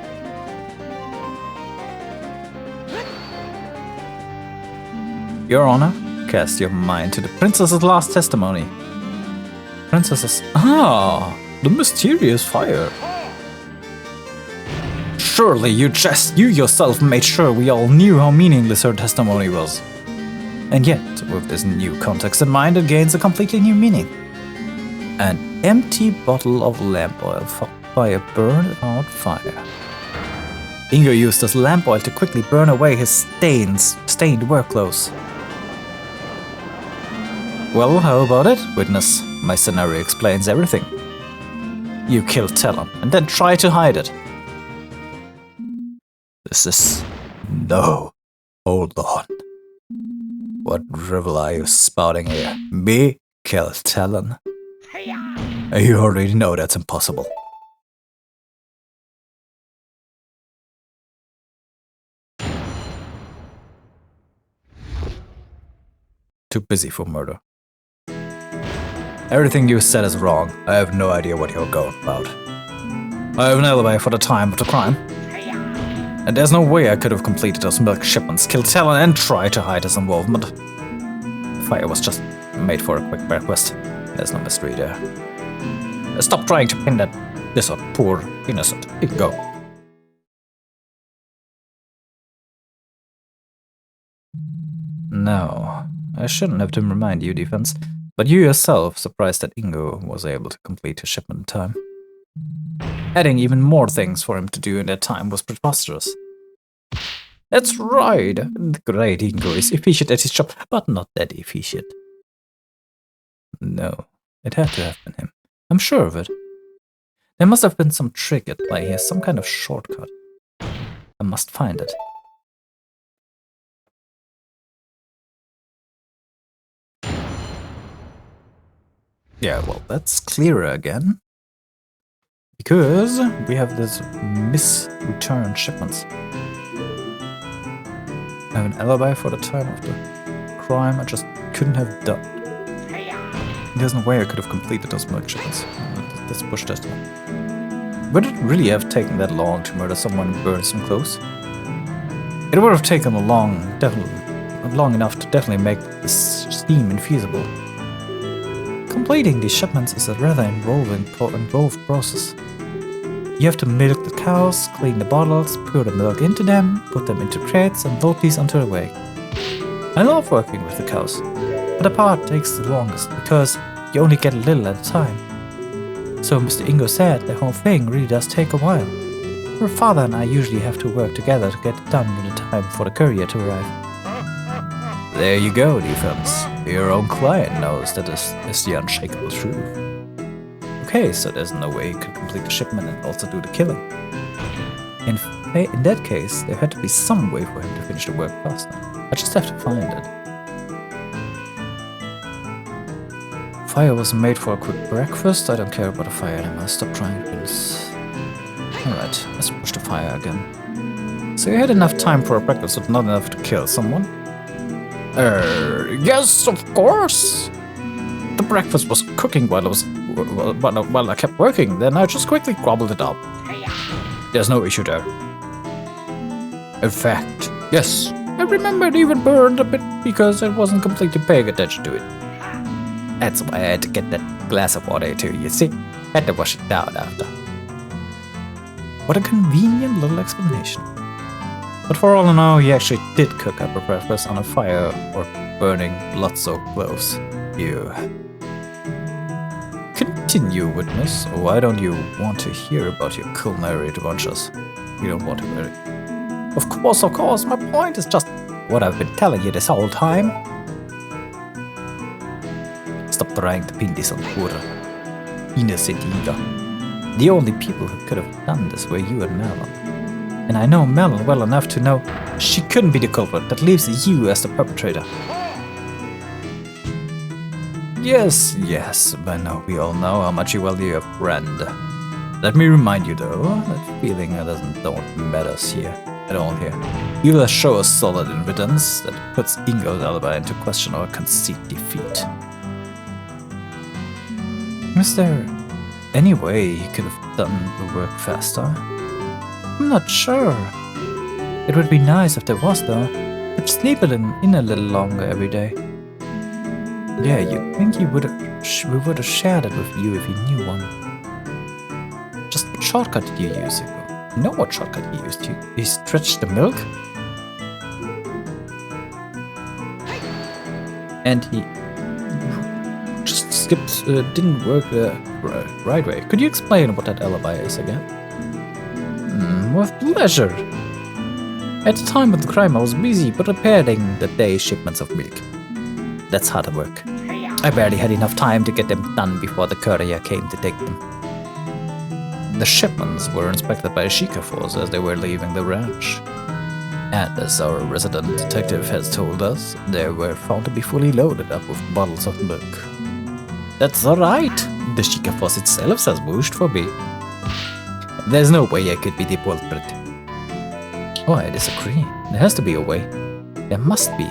Your Honor, cast your mind to the princess's last testimony. princesses. Ah, the mysterious fire. Surely you yourself made sure we all knew how meaningless her testimony was. And yet, with this new context in mind, it gains a completely new meaning. An empty bottle of lamp oil followed by a burned out fire. Ingo used this lamp oil to quickly burn away his stained work clothes. Well, how about it, witness? My scenario explains everything. You killed Talon and then try to hide it. This is... No. Hold on. What drivel are you spouting here? Me kill Talon? You already know that's impossible. Too busy for murder. Everything you said is wrong. I have no idea what you're going about. I have an alibi for the time of the crime. And there's no way I could have completed those milk shipments, killed Talon, and tried to hide his involvement. The fire was just made for a quick breakfast. There's no mystery there. Stop trying to pin this on poor innocent. Go. No, I shouldn't have to remind you, Defense, but you yourself surprised that Ingo was able to complete his shipment in time. Adding even more things for him to do in that time was preposterous. That's right, the great Ingo is efficient at his job, but not that efficient. No, it had to have been him. I'm sure of it. There must have been some trick at play here, some kind of shortcut. I must find it. Yeah, well, that's clearer again. Because we have this misreturned shipments. I have an alibi for the time of the crime I just couldn't have done. There's no way I could have completed those milk shipments. Let's push this one. Would it really have taken that long to murder someone and burn some clothes? It would have taken long enough to definitely make this scheme infeasible. Completing these shipments is a rather involved process. You have to milk the cows, clean the bottles, pour the milk into them, put them into crates, and load these onto the wagon. I love working with the cows, but the part takes the longest because you only get a little at a time. So Mr. Ingo said the whole thing really does take a while. Her father and I usually have to work together to get it done in the time for the courier to arrive. There you go, Defense. Your own client knows that this is the unshakable truth. Okay, so there's no way he could complete the shipment and also do the killing. In that case, there had to be some way for him to finish the work faster. I just have to find it. Fire was made for a quick breakfast. I don't care about the fire anymore. Stop trying to finish. Alright, let's push the fire again. So you had enough time for a breakfast, but not enough to kill someone? Yes, of course! The breakfast was cooking while I kept working, then I just quickly gobbled it up. There's no issue there. In fact, yes, I remember it even burned a bit because I wasn't completely paying attention to it. That's why I had to get that glass of water too, you see? Had to wash it down after. What a convenient little explanation. But for all I know, he actually did cook up a breakfast on a fire or burning blood-soaked clothes. You... Continue, witness. Why don't you want to hear about your culinary adventures? You don't want to, really. Of course. My point is just what I've been telling you this whole time. Stop trying to pin this on poor innocent Inga. The only people who could have done this were you and Melon. And I know Melon well enough to know she couldn't be the culprit. That leaves you as the perpetrator. Yes, by now we all know how much you value your friend. Let me remind you though, that feeling don't matter here at all here. You will show us solid evidence that puts Ingo's alibi into question or concede defeat. Is there any way he could have done the work faster? I'm not sure. It would be nice if there was though. But sleep in a little longer every day. Yeah, you'd think he would have we would have shared it with you if you knew one. Just what shortcut did you use? You know what shortcut you used? You stretched the milk? And he just skipped, didn't work the right way. Could you explain what that alibi is again? With pleasure. At the time of the crime, I was busy preparing the day's shipments of milk. That's hard work. I barely had enough time to get them done before the courier came to take them. The shipments were inspected by a Sheikah force as they were leaving the ranch. And as our resident detective has told us, they were found to be fully loaded up with bottles of milk. That's right! The Sheikah force itself has vouched for me. There's no way I could be the culprit. Oh, I disagree. There has to be a way. There must be.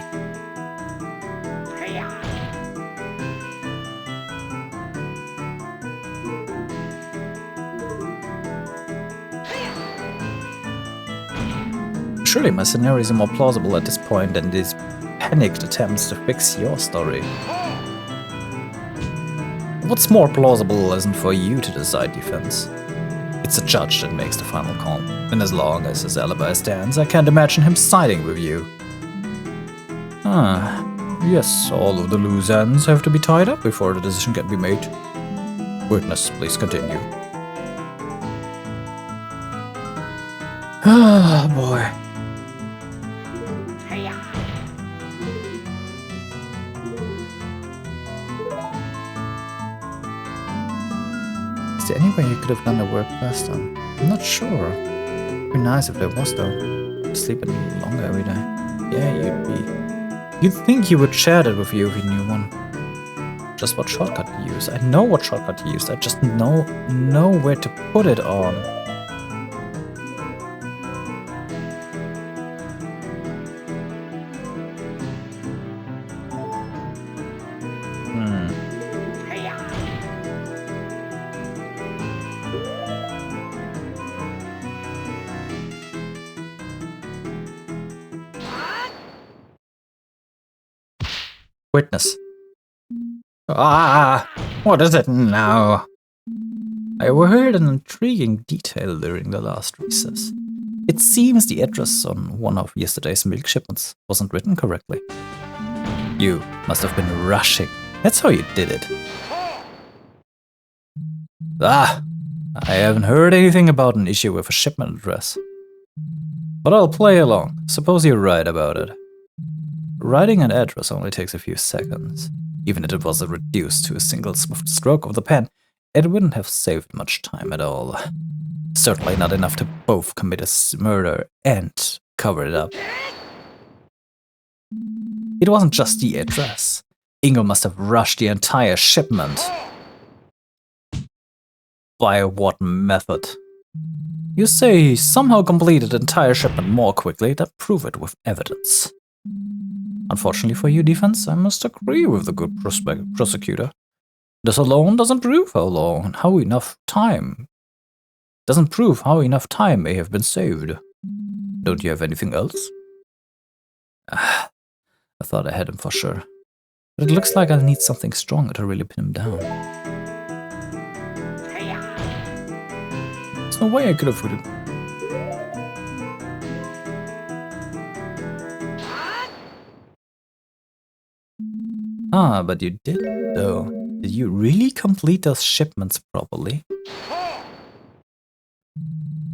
Surely my scenarios are more plausible at this point than these panicked attempts to fix your story. What's more plausible isn't for you to decide, defense. It's the judge that makes the final call, and as long as his alibi stands, I can't imagine him siding with you. Yes, all of the loose ends have to be tied up before the decision can be made. Witness, please continue. Ah, boy. Is there any way you could have done the work faster? I'm not sure. It'd be nice if there was, though. I'd sleep a little longer every day. Yeah, you'd think he would share that with you if he knew one. Just what shortcut to use. I know what shortcut to use. I just know where to put it on. Witness. What is it now? I overheard an intriguing detail during the last recess. It seems the address on one of yesterday's milk shipments wasn't written correctly. You must have been rushing. That's how you did it. I haven't heard anything about an issue with a shipment address. But I'll play along. Suppose you're right about it. Writing an address only takes a few seconds. Even if it was reduced to a single swift stroke of the pen, it wouldn't have saved much time at all. Certainly not enough to both commit a murder and cover it up. It wasn't just the address. Ingo must have rushed the entire shipment. By what method? You say he somehow completed the entire shipment more quickly than prove it with evidence. Unfortunately for you, defense, I must agree with the good prosecutor. This alone doesn't prove how enough time may have been saved. Don't you have anything else? I thought I had him for sure. But it looks like I'll need something stronger to really pin him down. There's no way I could have put it. But you did, though. Did you really complete those shipments properly?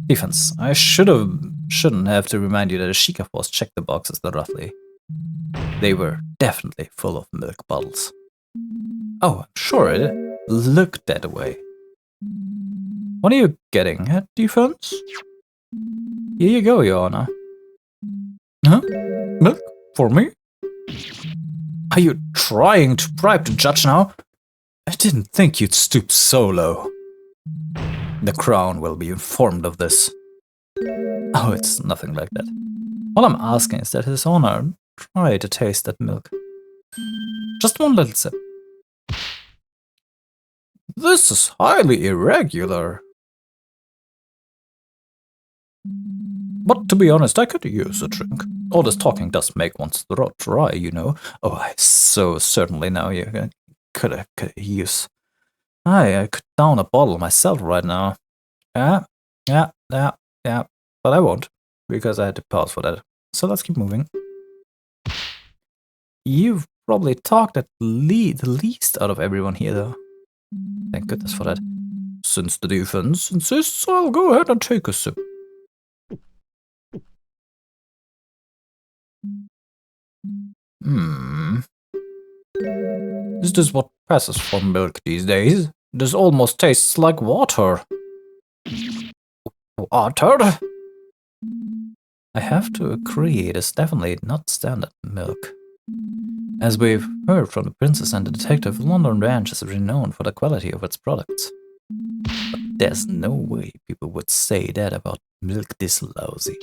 Defense, I shouldn't have to remind you that a Sheikah force checked the boxes thoroughly. They were definitely full of milk bottles. Oh, I'm sure it looked that way. What are you getting at, defense? Here you go, Your Honor. Huh? Milk? For me? Are you trying to bribe the judge now? I didn't think you'd stoop so low. The Crown will be informed of this. Oh, it's nothing like that. All I'm asking is that His Honor try to taste that milk. Just one little sip. This is highly irregular. But to be honest, I could use a drink. All this talking does make one's throat dry, you know. Oh, I so certainly know you're could use. I could down a bottle myself right now. Yeah, but I won't, because I had to pause for that. So let's keep moving. You've probably talked the least out of everyone here, though. Thank goodness for that. Since the defense insists, I'll go ahead and take a sip. Is this what passes for milk these days? This almost tastes like water. Water? I have to agree, it is definitely not standard milk. As we've heard from the princess and the detective, London Ranch is renowned for the quality of its products. But there's no way people would say that about milk this lousy.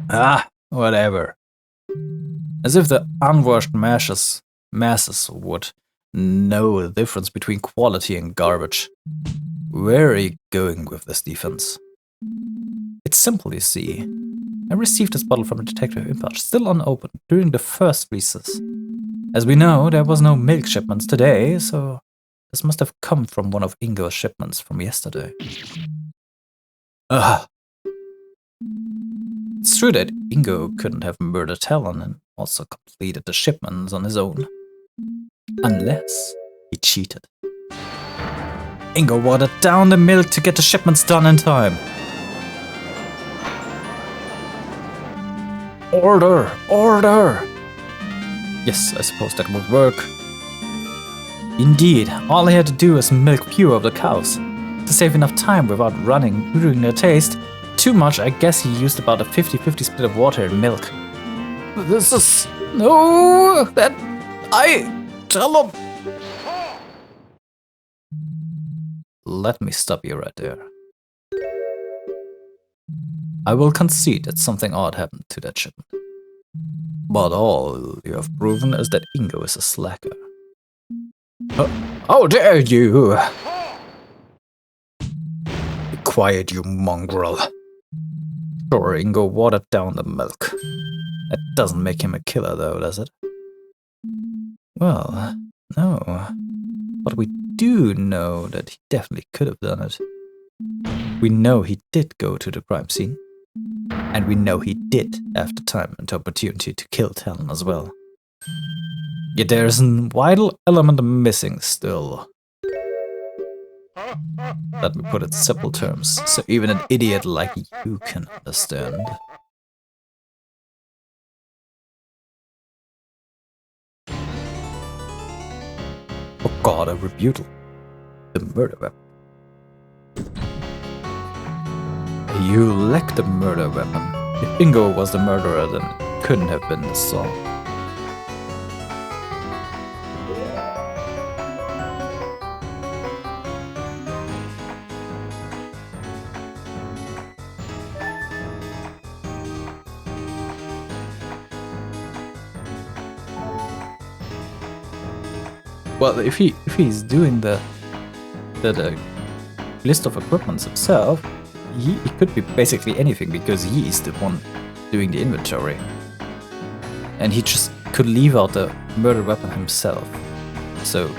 Ah, whatever. As if the unwashed masses would know the difference between quality and garbage. Where are you going with this defense? It's simple, you see. I received this bottle from the detective in Impulse, still unopened, during the first recess. As we know, there was no milk shipments today, so this must have come from one of Ingo's shipments from yesterday. Ugh. It's true that Ingo couldn't have murdered Talon and also completed the shipments on his own. Unless he cheated. Ingo watered down the milk to get the shipments done in time. Order! Order! Yes, I suppose that would work. Indeed, all he had to do was milk fewer of the cows. To save enough time without ruining their taste, too much, I guess he used about a 50-50 split of water and milk. This is... No! Tell him! Let me stop you right there. I will concede that something odd happened to that shipment. But all you have proven is that Ingo is a slacker. How dare you! Be quiet, you mongrel. Sure, Ingo watered down the milk. That doesn't make him a killer, though, does it? Well, no. But we do know that he definitely could have done it. We know he did go to the crime scene. And we know he did have the time and opportunity to kill Talon as well. Yet there is a vital element missing still. Let me put it in simple terms, so even an idiot like you can understand. Oh god, a rebuttal. The murder weapon. You lack the murder weapon. If Ingo was the murderer, then it couldn't have been the saw. Well, if he's doing the list of equipments himself, he could be basically anything because he's the one doing the inventory. And he just could leave out the murder weapon himself. So,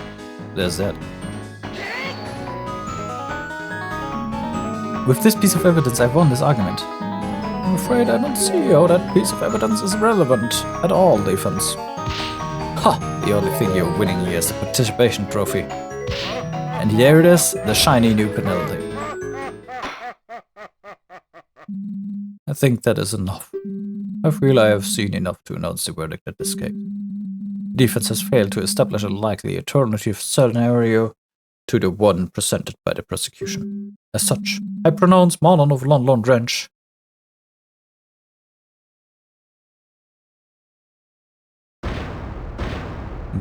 there's that. With this piece of evidence, I've won this argument. I'm afraid I don't see how that piece of evidence is relevant at all, defense. Ha! The only thing you're winning here is the participation trophy. And there it is, the shiny new penalty. I think that is enough. I feel I have seen enough to announce the verdict at this case. The defense has failed to establish a likely alternative scenario to the one presented by the prosecution. As such, I pronounce Lon of Lon Lon Ranch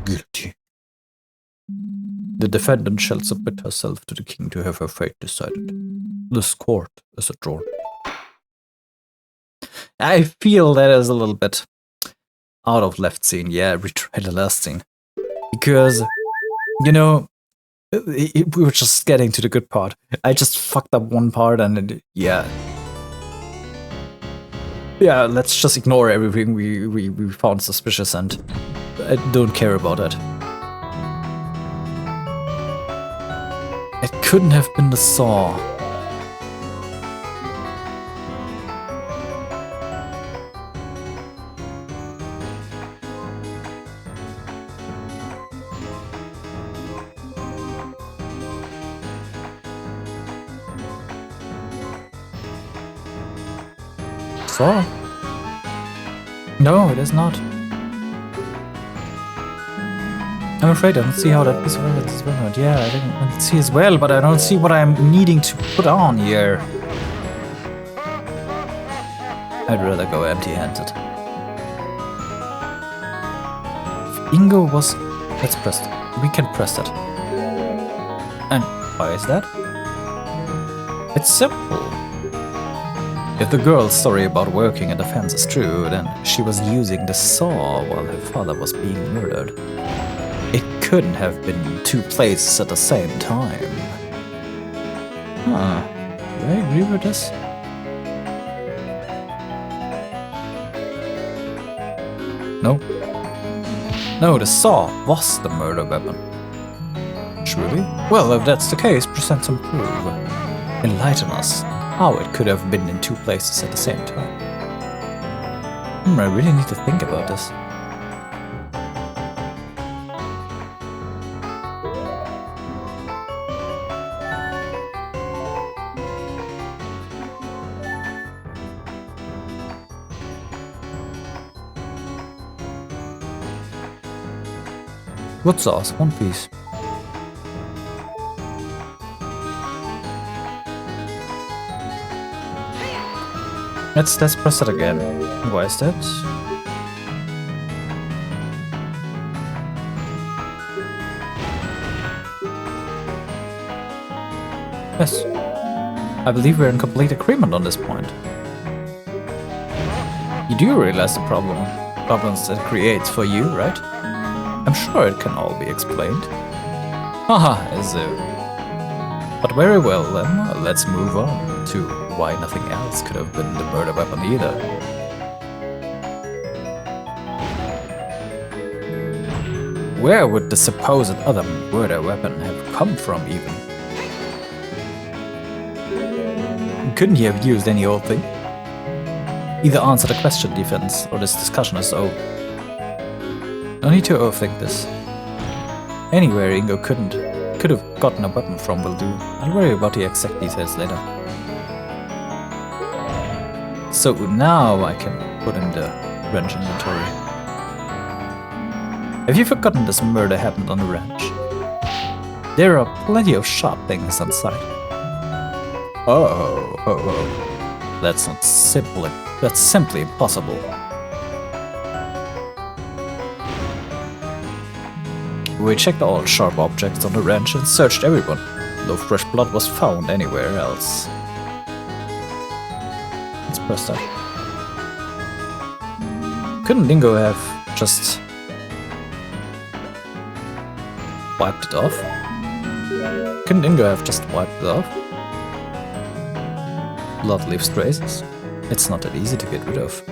guilty. The defendant shall submit herself to the king to have her fate decided. This court is adjourned. I feel that is a little bit out of left scene. Yeah, retry the last scene. Because, you know, we were just getting to the good part. I just fucked up one part and yeah. Yeah, let's just ignore everything we found suspicious and I don't care about it. It couldn't have been the saw. Saw? No, it is not. I'm afraid I don't see how that piece of evidence is relevant. Yeah, I didn't see as well, but I don't see what I'm needing to put on here. I'd rather go empty-handed. If Ingo was... Let's press that. We can press that. And why is that? It's simple. If the girl's story about working in the fence is true, then she was using the saw while her father was being murdered. It couldn't have been in two places at the same time. Huh. Do I agree with this? No. No, the saw was the murder weapon. Truly? Well, if that's the case, present some proof. Enlighten us. How it could have been in two places at the same time. I really need to think about this. What sauce? One piece. Let's press it again. Why is that? Yes. I believe we're in complete agreement on this point. You do realize the problems that it creates for you, right? I'm sure it can all be explained. Haha, as if. But very well then, let's move on to why nothing else could have been the murder weapon either. Where would the supposed other murder weapon have come from even? Couldn't he have used any old thing? Either answer the question, defense, or this discussion is over. No need to overthink this. Anywhere Ingo could have gotten a weapon from will do. I'll worry about the exact details later. So now I can put in the ranch inventory. Have you forgotten this murder happened on the ranch? There are plenty of sharp things on site. Oh. That's not simple. That's simply impossible. We checked all sharp objects on the ranch and searched everyone. No fresh blood was found anywhere else. Let's press that. Couldn't Ingo have just wiped it off? Couldn't Ingo have just wiped it off? Blood leaves traces. It's not that easy to get rid of.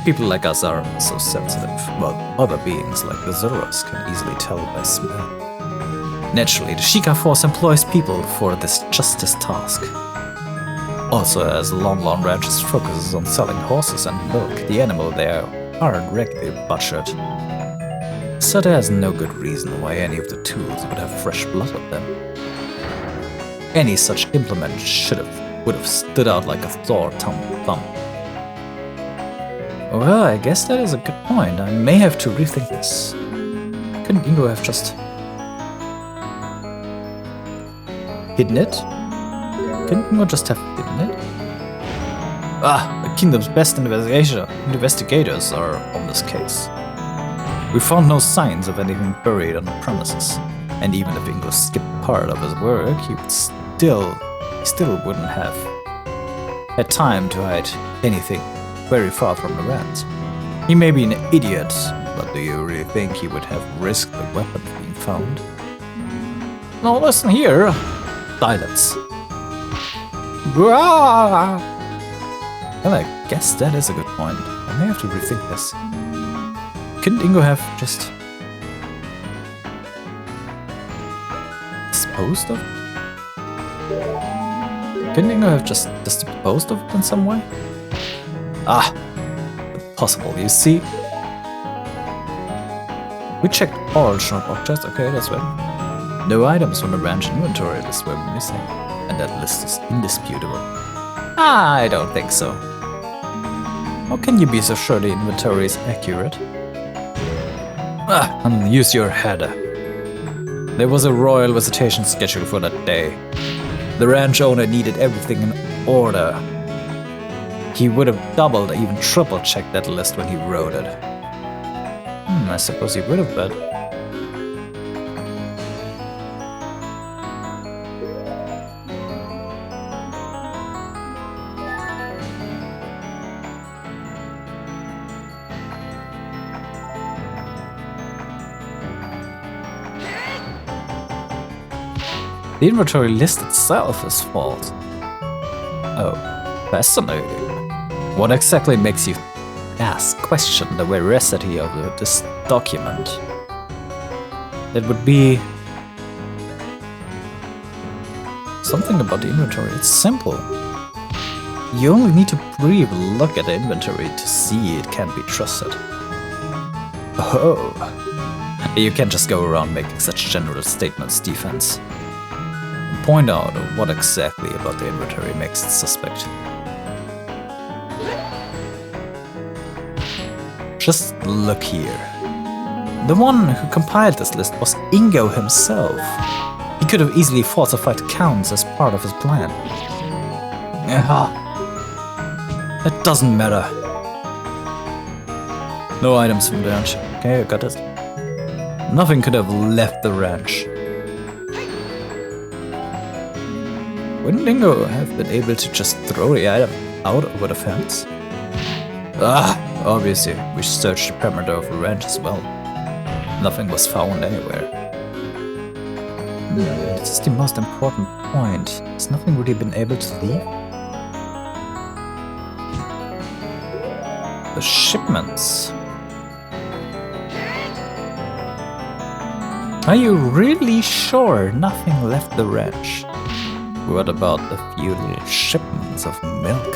People like us aren't so sensitive, but other beings like the Zoras can easily tell by smell. Naturally, the Sheikah Force employs people for this justice task. Also, as Lon Lon Ranch's focuses on selling horses and milk, the animal there aren't regularly butchered. So there's no good reason why any of the tools would have fresh blood on them. Any such implement would have stood out like a sore thumb. Well, I guess that is a good point. I may have to rethink this. Couldn't Ingo have just hidden it? Couldn't Ingo just have hidden it? The kingdom's best investigators are on this case. We found no signs of anything buried on the premises, and even if Ingo skipped part of his work, he still wouldn't have had time to hide anything very far from the rats. He may be an idiot, but do you really think he would have risked the weapon being found? Now listen here. Silence. Well, I guess that is a good point. I may have to rethink this. Couldn't Ingo have just disposed of it? Couldn't Ingo have just disposed of it in some way? Ah, impossible, you see? We checked all shop objects, okay, that's right. No items from the ranch inventory list were missing, and that list is indisputable. I don't think so. How can you be so sure the inventory is accurate? And use your head. There was a royal visitation scheduled for that day. The ranch owner needed everything in order. He would have doubled, even triple checked that list when he wrote it. I suppose he would have, but... The inventory list itself is false. Oh, fascinating. What exactly makes you question the veracity of this document? It would be something about the inventory. It's simple. You only need to briefly look at the inventory to see it can't be trusted. Oh, you can't just go around making such general statements, defense. Point out what exactly about the inventory makes it suspect. Just look here. The one who compiled this list was Ingo himself. He could have easily falsified counts as part of his plan. It doesn't matter. No items from the ranch. Okay, I got it. Nothing could have left the ranch. Wouldn't Ingo have been able to just throw the item out over the fence? Obviously, we searched the perimeter of the ranch as well. Nothing was found anywhere. This is the most important point. Has nothing really been able to leave? The shipments. Are you really sure nothing left the ranch? What about the few little shipments of milk?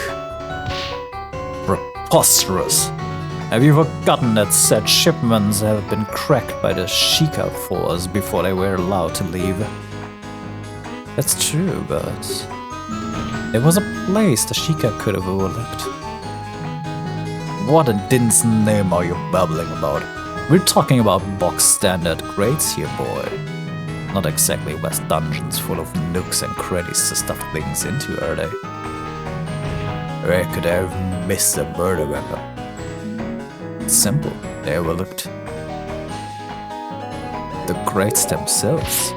Preposterous! Have you forgotten that said shipments have been cracked by the Sheikah force before they were allowed to leave? That's true, but there was a place the Sheikah could have overlooked. What in Din's name are you babbling about? We're talking about box standard grades here, boy. Not exactly West dungeons full of nooks and crannies to stuff things into, are they? Where could I have missed a murder weapon? It's simple, they overlooked the crates themselves.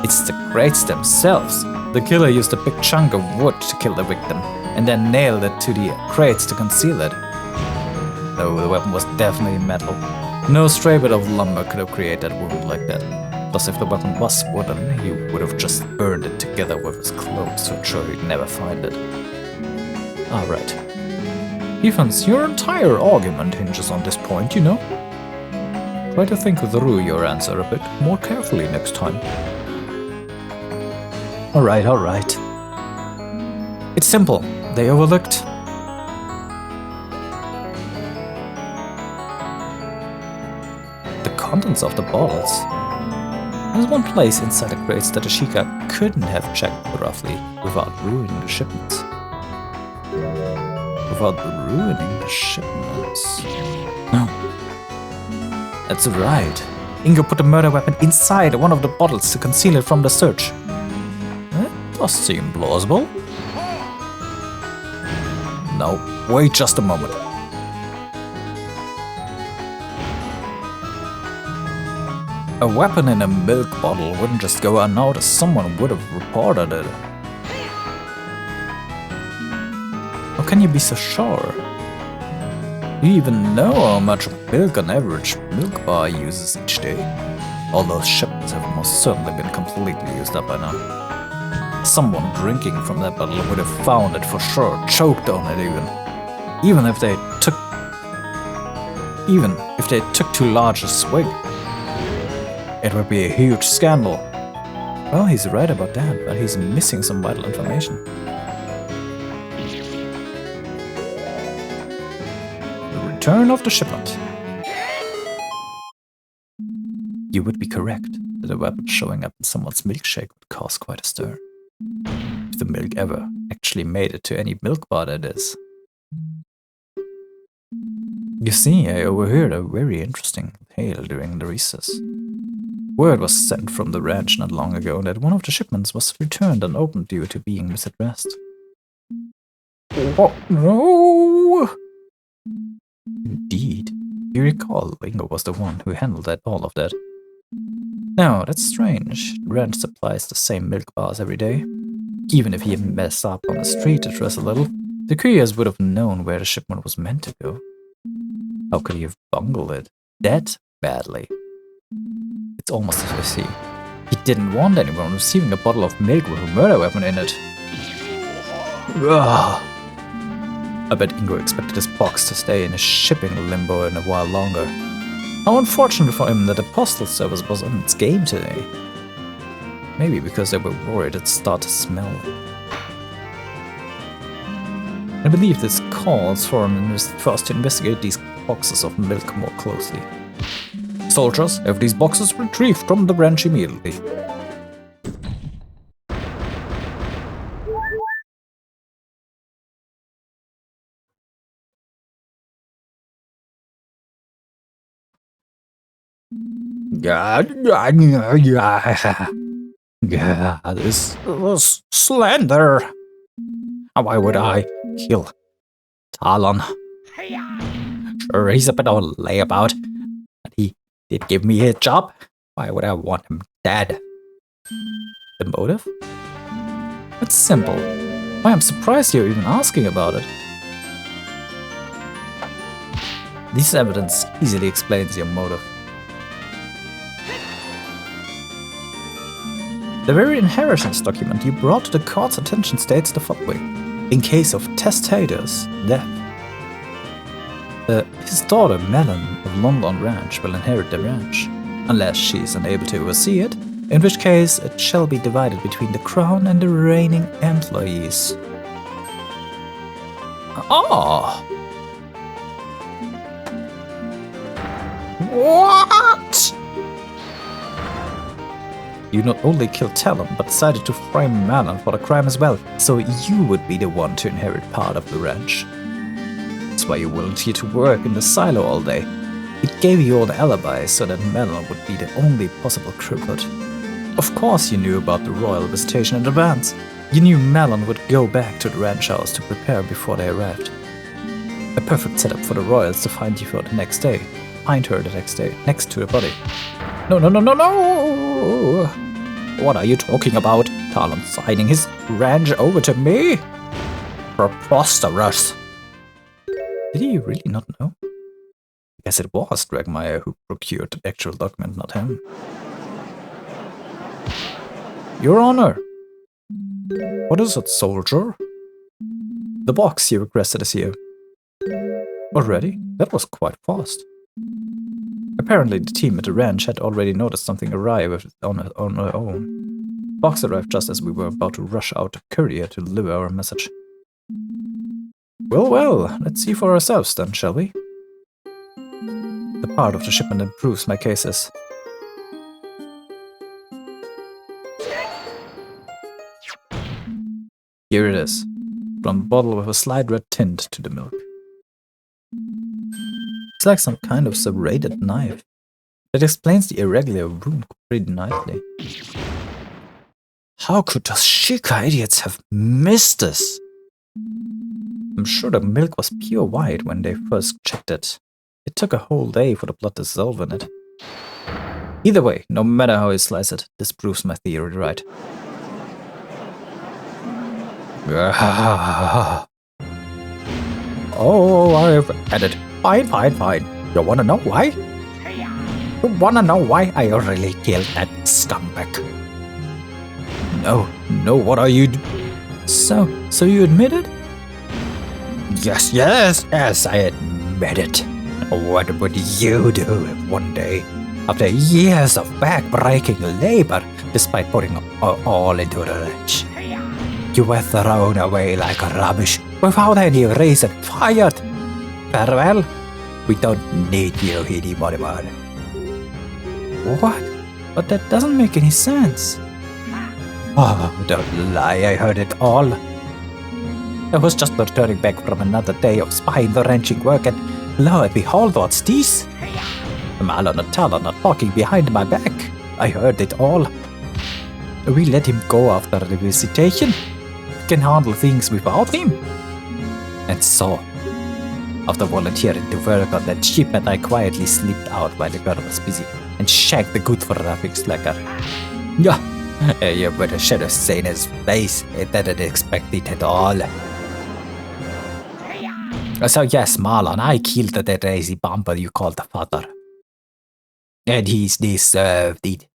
It's the crates themselves. The killer used a big chunk of wood to kill the victim, and then nailed it to the crates to conceal it. No, the weapon was definitely metal. No stray bit of lumber could have created a wound like that. Plus, if the weapon was wooden, he would have just burned it together with his clothes to ensure he'd never find it. Alright. Evans, your entire argument hinges on this point, you know? Try to think through your answer a bit more carefully next time. Alright. It's simple. They overlooked the contents of the bottles. There's one place inside the crates that the Sheikah couldn't have checked thoroughly without ruining the shipments. No. That's right. Ingo put the murder weapon inside one of the bottles to conceal it from the search. That does seem plausible. No, wait just a moment. A weapon in a milk bottle wouldn't just go unnoticed, someone would have reported it. How can you be so sure? Do you even know how much milk an average milk bar uses each day? All those shipments have most certainly been completely used up by now. Someone drinking from that bottle would have found it for sure, choked on it even. Even if they took Even if they took too large a swig, it would be a huge scandal. Well, he's right about that, but he's missing some vital information. The return of the shipment. You would be correct that a weapon showing up in someone's milkshake would cause quite a stir. If the milk ever actually made it to any milk bar, that is. You see, I overheard a very interesting tale during the recess. Word was sent from the ranch not long ago that one of the shipments was returned unopened due to being misaddressed. Oh, no! Indeed. You recall, Ingo was the one who handled all of that. Now, that's strange. The ranch supplies the same milk bars every day. Even if he messed up on the street address a little, the couriers would have known where the shipment was meant to go. How could he have bungled it that badly? It's almost as if he didn't want anyone receiving a bottle of milk with a murder weapon in it. Ugh. I bet Ingo expected his box to stay in a shipping limbo in a while longer. How unfortunate for him that the postal service was on its game today. Maybe because they were worried it'd start to smell. I believe this calls for us to investigate these boxes of milk more closely. Soldiers, have these boxes retrieved from the ranch immediately. Yeah, this was slander. Why would I kill Talon? Sure, he's a bit of a layabout, but he did give me his job. Why would I want him dead? The motive? It's simple. Why, I'm surprised you're even asking about it. This evidence easily explains your motive. The very inheritance document you brought to the court's attention states the following. In case of testator's death, his daughter Melon of Lon Lon Ranch will inherit the ranch, unless she is unable to oversee it, in which case it shall be divided between the crown and the reigning employees. Oh! What? You not only killed Talon, but decided to frame Melon for the crime as well, so you would be the one to inherit part of the ranch. That's why you volunteered to work in the silo all day. It gave you an alibi so that Melon would be the only possible culprit. Of course you knew about the royal visitation in advance. You knew Melon would go back to the ranch house to prepare before they arrived. A perfect setup for the royals to find you for the next day. Find her the next day, next to the body. No, no, no, no, no! What are you talking about? Talon signing his ranch over to me? Preposterous! Did he really not know? I guess it was Dragmeyer who procured the actual document, not him. Your Honor! What is it, soldier? The box you requested is here. Already? That was quite fast. Apparently the team at the ranch had already noticed something awry on her own. Box arrived just as we were about to rush out the courier to deliver our message. Well, well, let's see for ourselves then, shall we? The part of the shipment that proves my case is... Here it is, from a bottle with a slight red tint to the milk. It's like some kind of serrated knife. That explains the irregular wound pretty nicely. How could those Shika idiots have missed this? I'm sure the milk was pure white when they first checked it. It took a whole day for the blood to dissolve in it. Either way, no matter how you slice it, this proves my theory right. Oh, I've had it. Fine, fine, fine. You wanna know why? You wanna know why I really killed that scumbag? No, what are you So you admit it? Yes, I admit it. What would you do if one day, after years of back-breaking labor, despite putting all into the wrench, you were thrown away like rubbish without any reason, fired? Farewell? We don't need you anymore. What? But that doesn't make any sense. Oh, don't lie, I heard it all. I was just returning back from another day of spine-wrenching work, and lo and behold, what's this? Malon and Talon are talking behind my back. I heard it all. We let him go after the visitation. We can handle things without him. And so, after volunteering to work on that shipment, I quietly slipped out while the girl was busy and shagged the good-for-nothing slacker. Yeah, you better should have seen his face. I didn't expect it at all. So yes, Marlon, I killed that lazy bumper you called the father. And he's deserved it.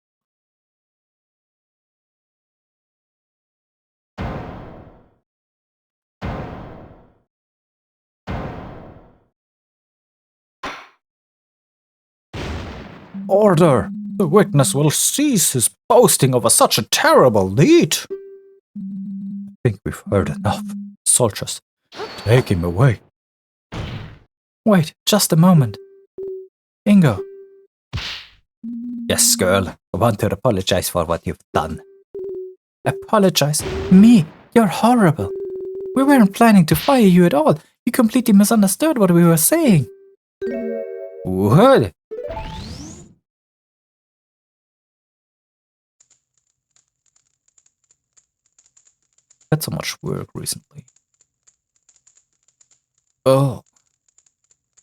Order! The witness will cease his boasting over such a terrible deed. I think we've heard enough. Soldiers, take him away. Wait, just a moment. Ingo. Yes, girl. I want to apologize for what you've done. Apologize? Me? You're horrible. We weren't planning to fire you at all. You completely misunderstood what we were saying. What? Had so much work recently. Oh.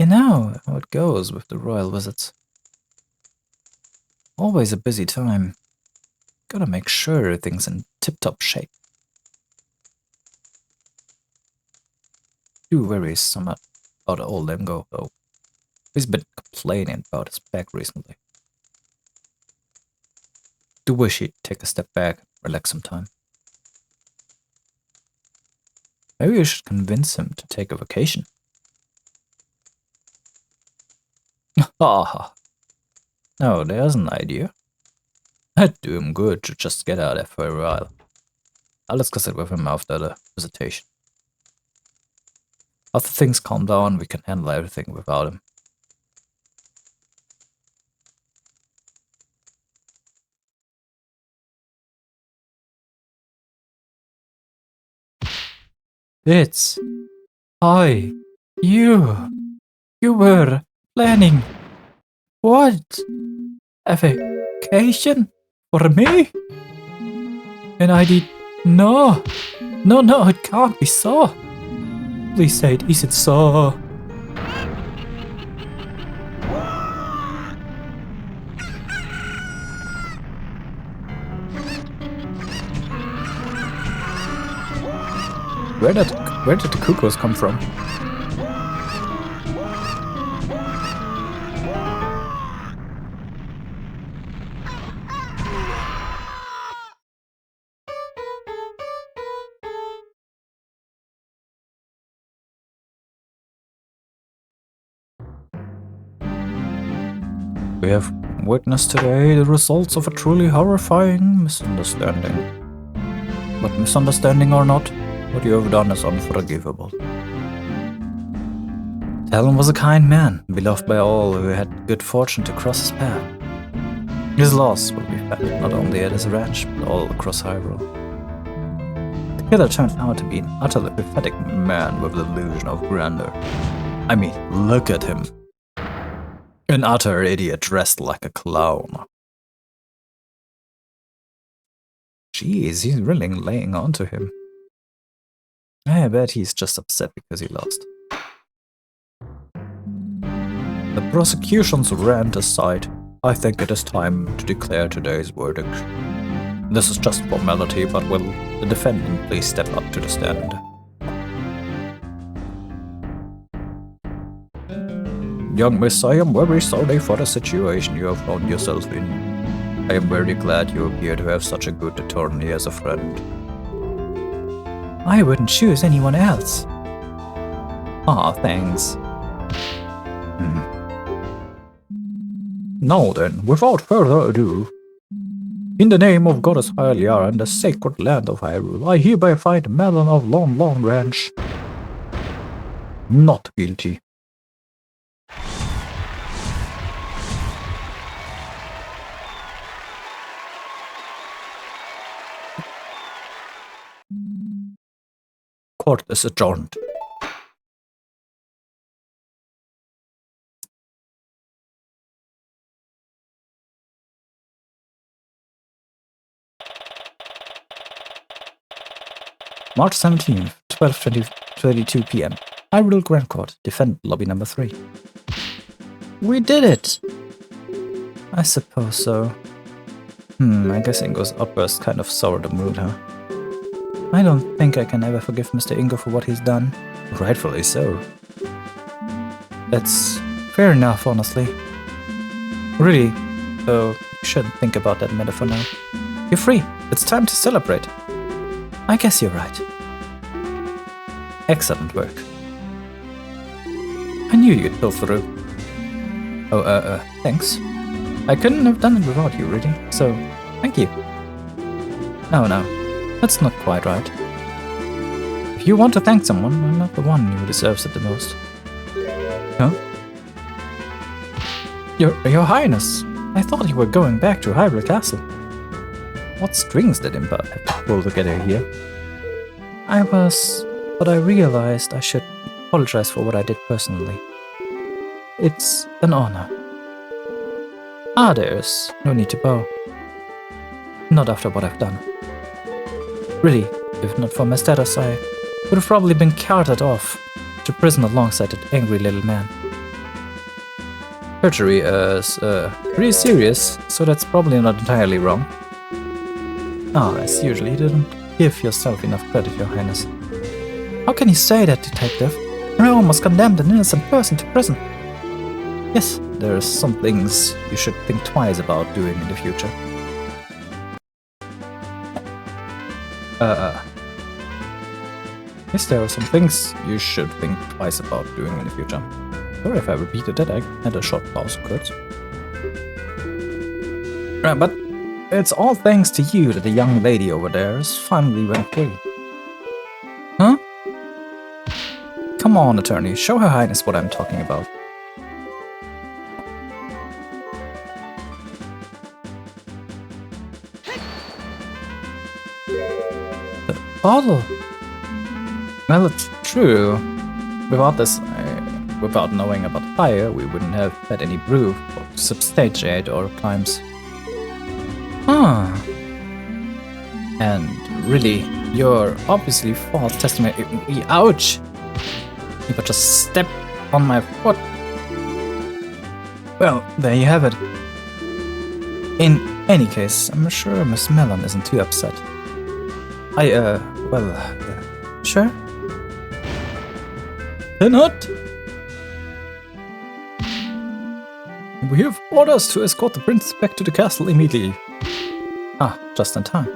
You know how it goes with the royal visits. Always a busy time. Gotta make sure everything's in tip-top shape. Do worry somewhat about old Ingo, though. He's been complaining about his back recently. Do wish he'd take a step back, relax some time. Maybe we should convince him to take a vacation. Ah, no, there's an idea. I'd do him good to just get out there for a while. I'll discuss it with him after the visitation. After things calm down, we can handle everything without him. It's... Hi. You were planning... What? A vacation? For me? And I did... No, it can't be so. Please say it isn't so. Where did the cuckoos come from? We have witnessed today the results of a truly horrifying misunderstanding. But misunderstanding or not, what you have done is unforgivable. Talon was a kind man, beloved by all who had good fortune to cross his path. His loss will be felt not only at his ranch, but all across Hyrule. The killer turned out to be an utterly pathetic man with the illusion of grandeur. I mean, look at him. An utter idiot dressed like a clown. Jeez, he's really laying on to him. I bet he's just upset because he lost. The prosecution's rant aside, I think it is time to declare today's verdict. This is just formality, but will the defendant please step up to the stand? Young miss, I am very sorry for the situation you have found yourself in. I am very glad you appear to have such a good attorney as a friend. I wouldn't choose anyone else. Aw, thanks. Now then, without further ado, in the name of Goddess Hylia and the sacred land of Hyrule, I hereby find Melon of Lon Lon Ranch not guilty. Court is adjourned. March 17th, 12:22 p.m. Hyrule Grand Court, Defend Lobby number 3. We did it! I suppose so. I guess Ingo's outburst kind of soured the mood, huh? I don't think I can ever forgive Mr. Ingo for what he's done. Rightfully so. That's fair enough, honestly. Really, though, you shouldn't think about that matter for now. You're free. It's time to celebrate. I guess you're right. Excellent work. I knew you'd pull through. Oh, thanks. I couldn't have done it without you, really, so thank you. No, that's not quite right. If you want to thank someone, I'm not the one who deserves it the most. Huh? Your Highness, I thought you were going back to Hyrule Castle. What strings did Impa have to pull together here? I was, but I realized I should apologize for what I did personally. It's an honor. There's no need to bow. Not after what I've done. Really, if not for my status, I would have probably been carted off to prison alongside that angry little man. Perjury is pretty serious, so that's probably not entirely wrong. As usual, you didn't give yourself enough credit, Your Highness. How can you say that, Detective? I almost condemned an innocent person to prison. Yes, there are some things you should think twice about doing in the future. Yes, there are some things you should think twice about doing in the future. Sorry if I repeated that, I had a short pause, Kurt. But it's all thanks to you that the young lady over there is finally went free. Huh? Come on, attorney, show Her Highness what I'm talking about. The bottle! Well, it's true. Without this, without knowing about the fire, we wouldn't have had any proof to substantiate our claims. And really, your obviously false testimony. Ouch! You but just stepped on my foot. Well, there you have it. In any case, I'm sure Miss Melon isn't too upset. Sure? They're not? We have orders to escort the prince back to the castle immediately. Just in time.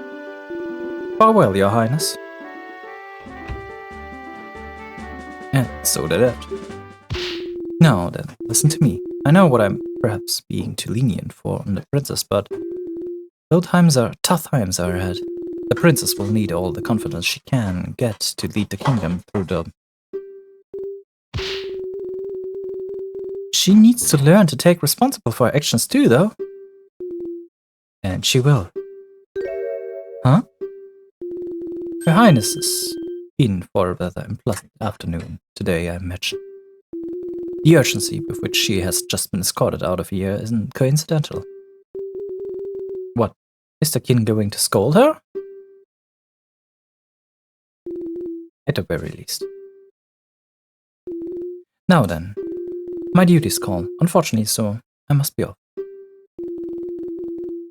Farewell, Your Highness. And so did it. Now then, listen to me. I know what I'm perhaps being too lenient for on the princess, but tough times are ahead. The princess will need all the confidence she can get to lead the kingdom through the... She needs to learn to take responsibility for her actions too, though. And she will. Huh? Her Highness is in for a rather unpleasant afternoon today, I imagine. The urgency with which she has just been escorted out of here isn't coincidental. What? Is the king going to scold her? At the very least. Now then, my duties call, unfortunately, so I must be off.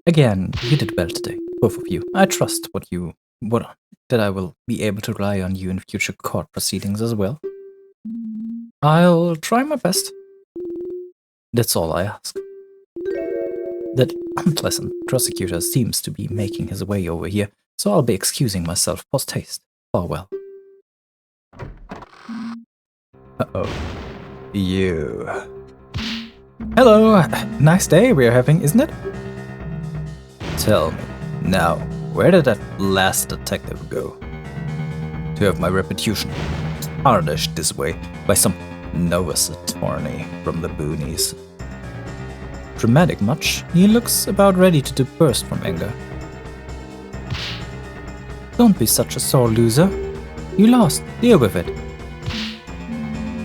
Again, you did well today, both of you. I trust that I will be able to rely on you in future court proceedings as well. I'll try my best. That's all I ask. That unpleasant prosecutor seems to be making his way over here, so I'll be excusing myself post-haste. Farewell. Uh-oh. You. Hello, nice day we're having, isn't it? Tell me, now, where did that last detective go? To have my reputation tarnished this way by some novice attorney from the boonies. Dramatic much, he looks about ready to burst from anger. Don't be such a sore loser. You lost, deal with it.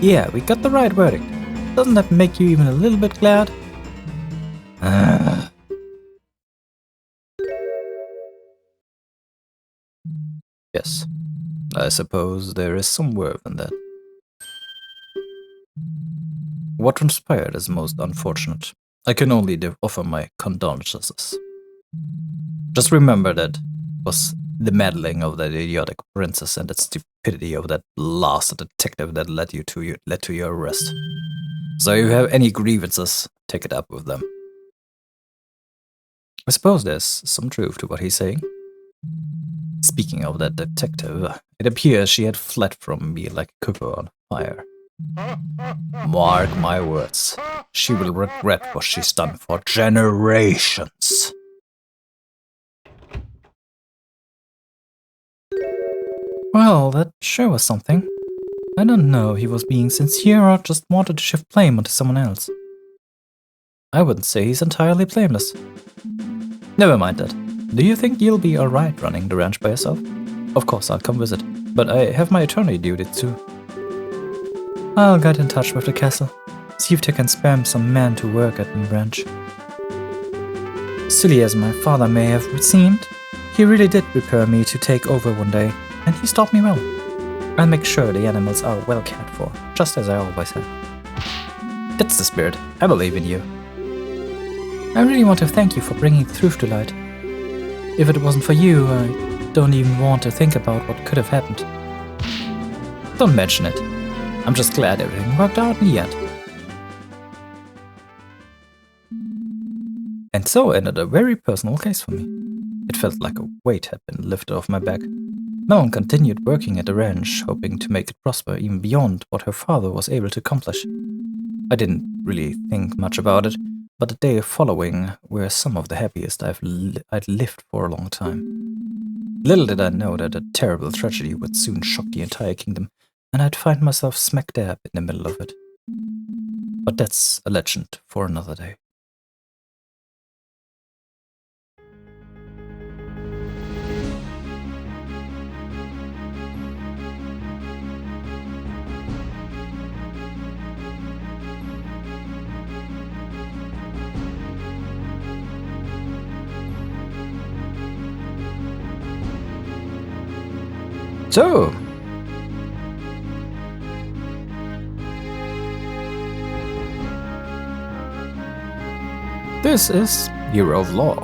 Yeah, we got the right verdict. Doesn't that make you even a little bit glad? Yes, I suppose there is some worth in that. What transpired is most unfortunate. I can only offer my condolences. Just remember that was the meddling of that idiotic princess and the stupidity of that last detective that led to your arrest. So if you have any grievances, take it up with them. I suppose there's some truth to what he's saying. Speaking of that detective, it appears she had fled from me like a cooker on fire. Mark my words, she will regret what she's done for generations. Well, that sure was something. I don't know if he was being sincere or just wanted to shift blame onto someone else. I wouldn't say he's entirely blameless. Never mind that. Do you think you'll be alright running the ranch by yourself? Of course, I'll come visit, but I have my attorney duty too. I'll get in touch with the castle, see if they can spare some men to work at the ranch. Silly as my father may have seemed, he really did prepare me to take over one day, and he stopped me well. I'll make sure the animals are well cared for, just as I always have. That's the spirit. I believe in you. I really want to thank you for bringing the truth to light. If it wasn't for you, I don't even want to think about what could have happened. Don't mention it. I'm just glad everything worked out in the end. And so ended a very personal case for me. It felt like a weight had been lifted off my back. Melon continued working at the ranch, hoping to make it prosper even beyond what her father was able to accomplish. I didn't really think much about it, but the day following were some of the happiest I'd lived for a long time. Little did I know that a terrible tragedy would soon shock the entire kingdom, and I'd find myself smack dab in the middle of it. But that's a legend for another day. So, this is Hero of Law.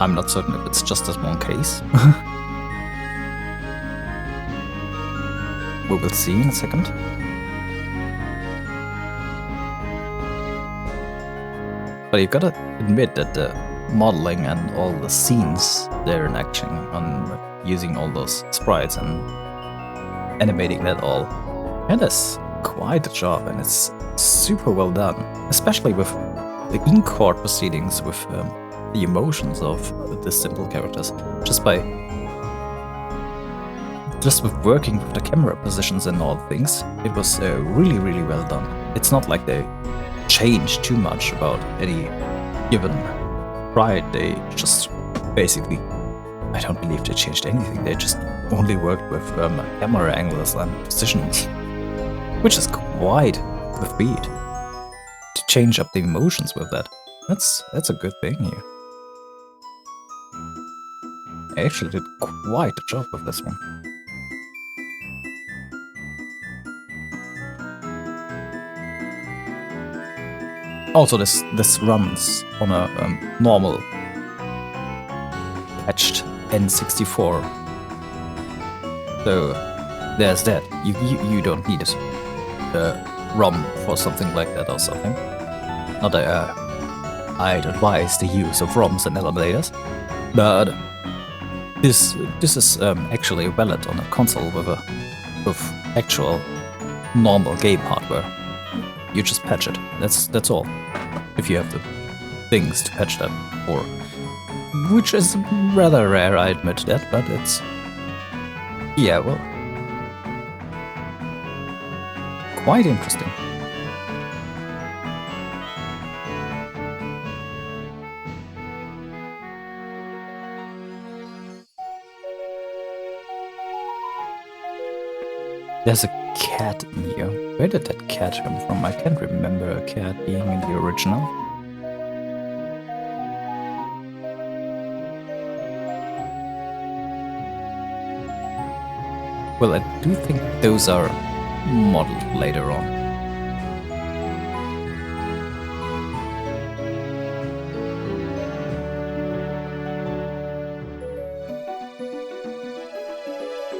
I'm not certain if it's just this one case. We will see in a second. But you've got to admit that the modeling and all the scenes they're enacting on using all those sprites and animating that all, and it's quite a job, and it's super well done, especially with the in-court proceedings with the emotions of the simple characters, just with working with the camera positions and all things. It was really well done. It's not like they changed too much about any given ride. They just basically, I don't believe they changed anything. They just only worked with camera angles and positions, which is quite the feat to change up the emotions with that. That's a good thing here. I actually did quite a job with this one. Also, this runs on a normal patched N64, so there's that. You don't need a ROM for something like that or something. Not that I'd advise the use of ROMs and emulators, but This is actually valid on a console with actual normal game hardware. You just patch it. That's all. If you have the things to patch that, or which is rather rare, I admit that, but it's yeah, well, quite interesting. There's a cat in here. Where did that cat come from? I can't remember a cat being in the original. Well, I do think those are modeled later on.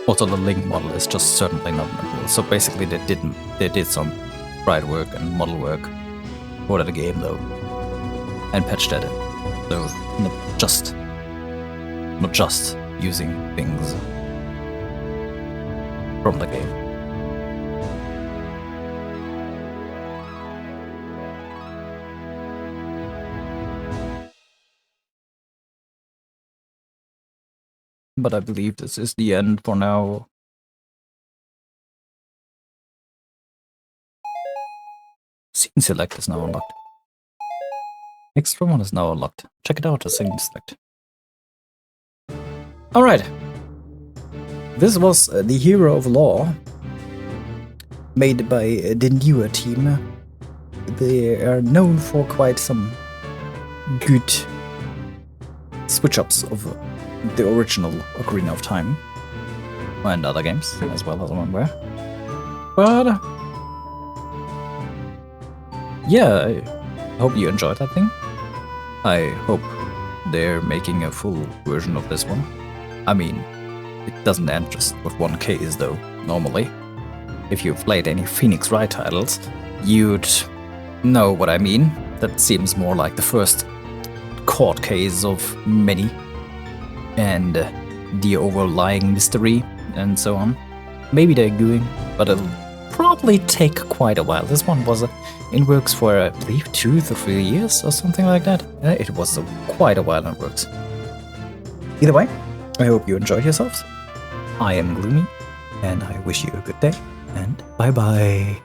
Also, the Link model is just certainly not real. So basically, they did some sprite work and model work for the game though, and patched that in. So not just using things from the game. But I believe this is the end for now. Scene select is now unlocked. Extra one is now unlocked. Check it out, the scene select. Alright. This was the Hero of Law, made by the newer team. They are known for quite some good switch-ups of the original Ocarina of Time, and other games as well, as I'm aware. But yeah, I hope you enjoyed that thing. I hope they're making a full version of this one. I mean, it doesn't end just with one case though, normally. If you've played any Phoenix Wright titles, you'd know what I mean. That seems more like the first court case of many, and the overlying mystery and so on. Maybe they're going, but it'll probably take quite a while. This one was in works for, I believe, 2 to 3 years or something like that. It was quite a while in works. Either way, I hope you enjoyed yourselves. I am Gloomy, and I wish you a good day, and bye-bye.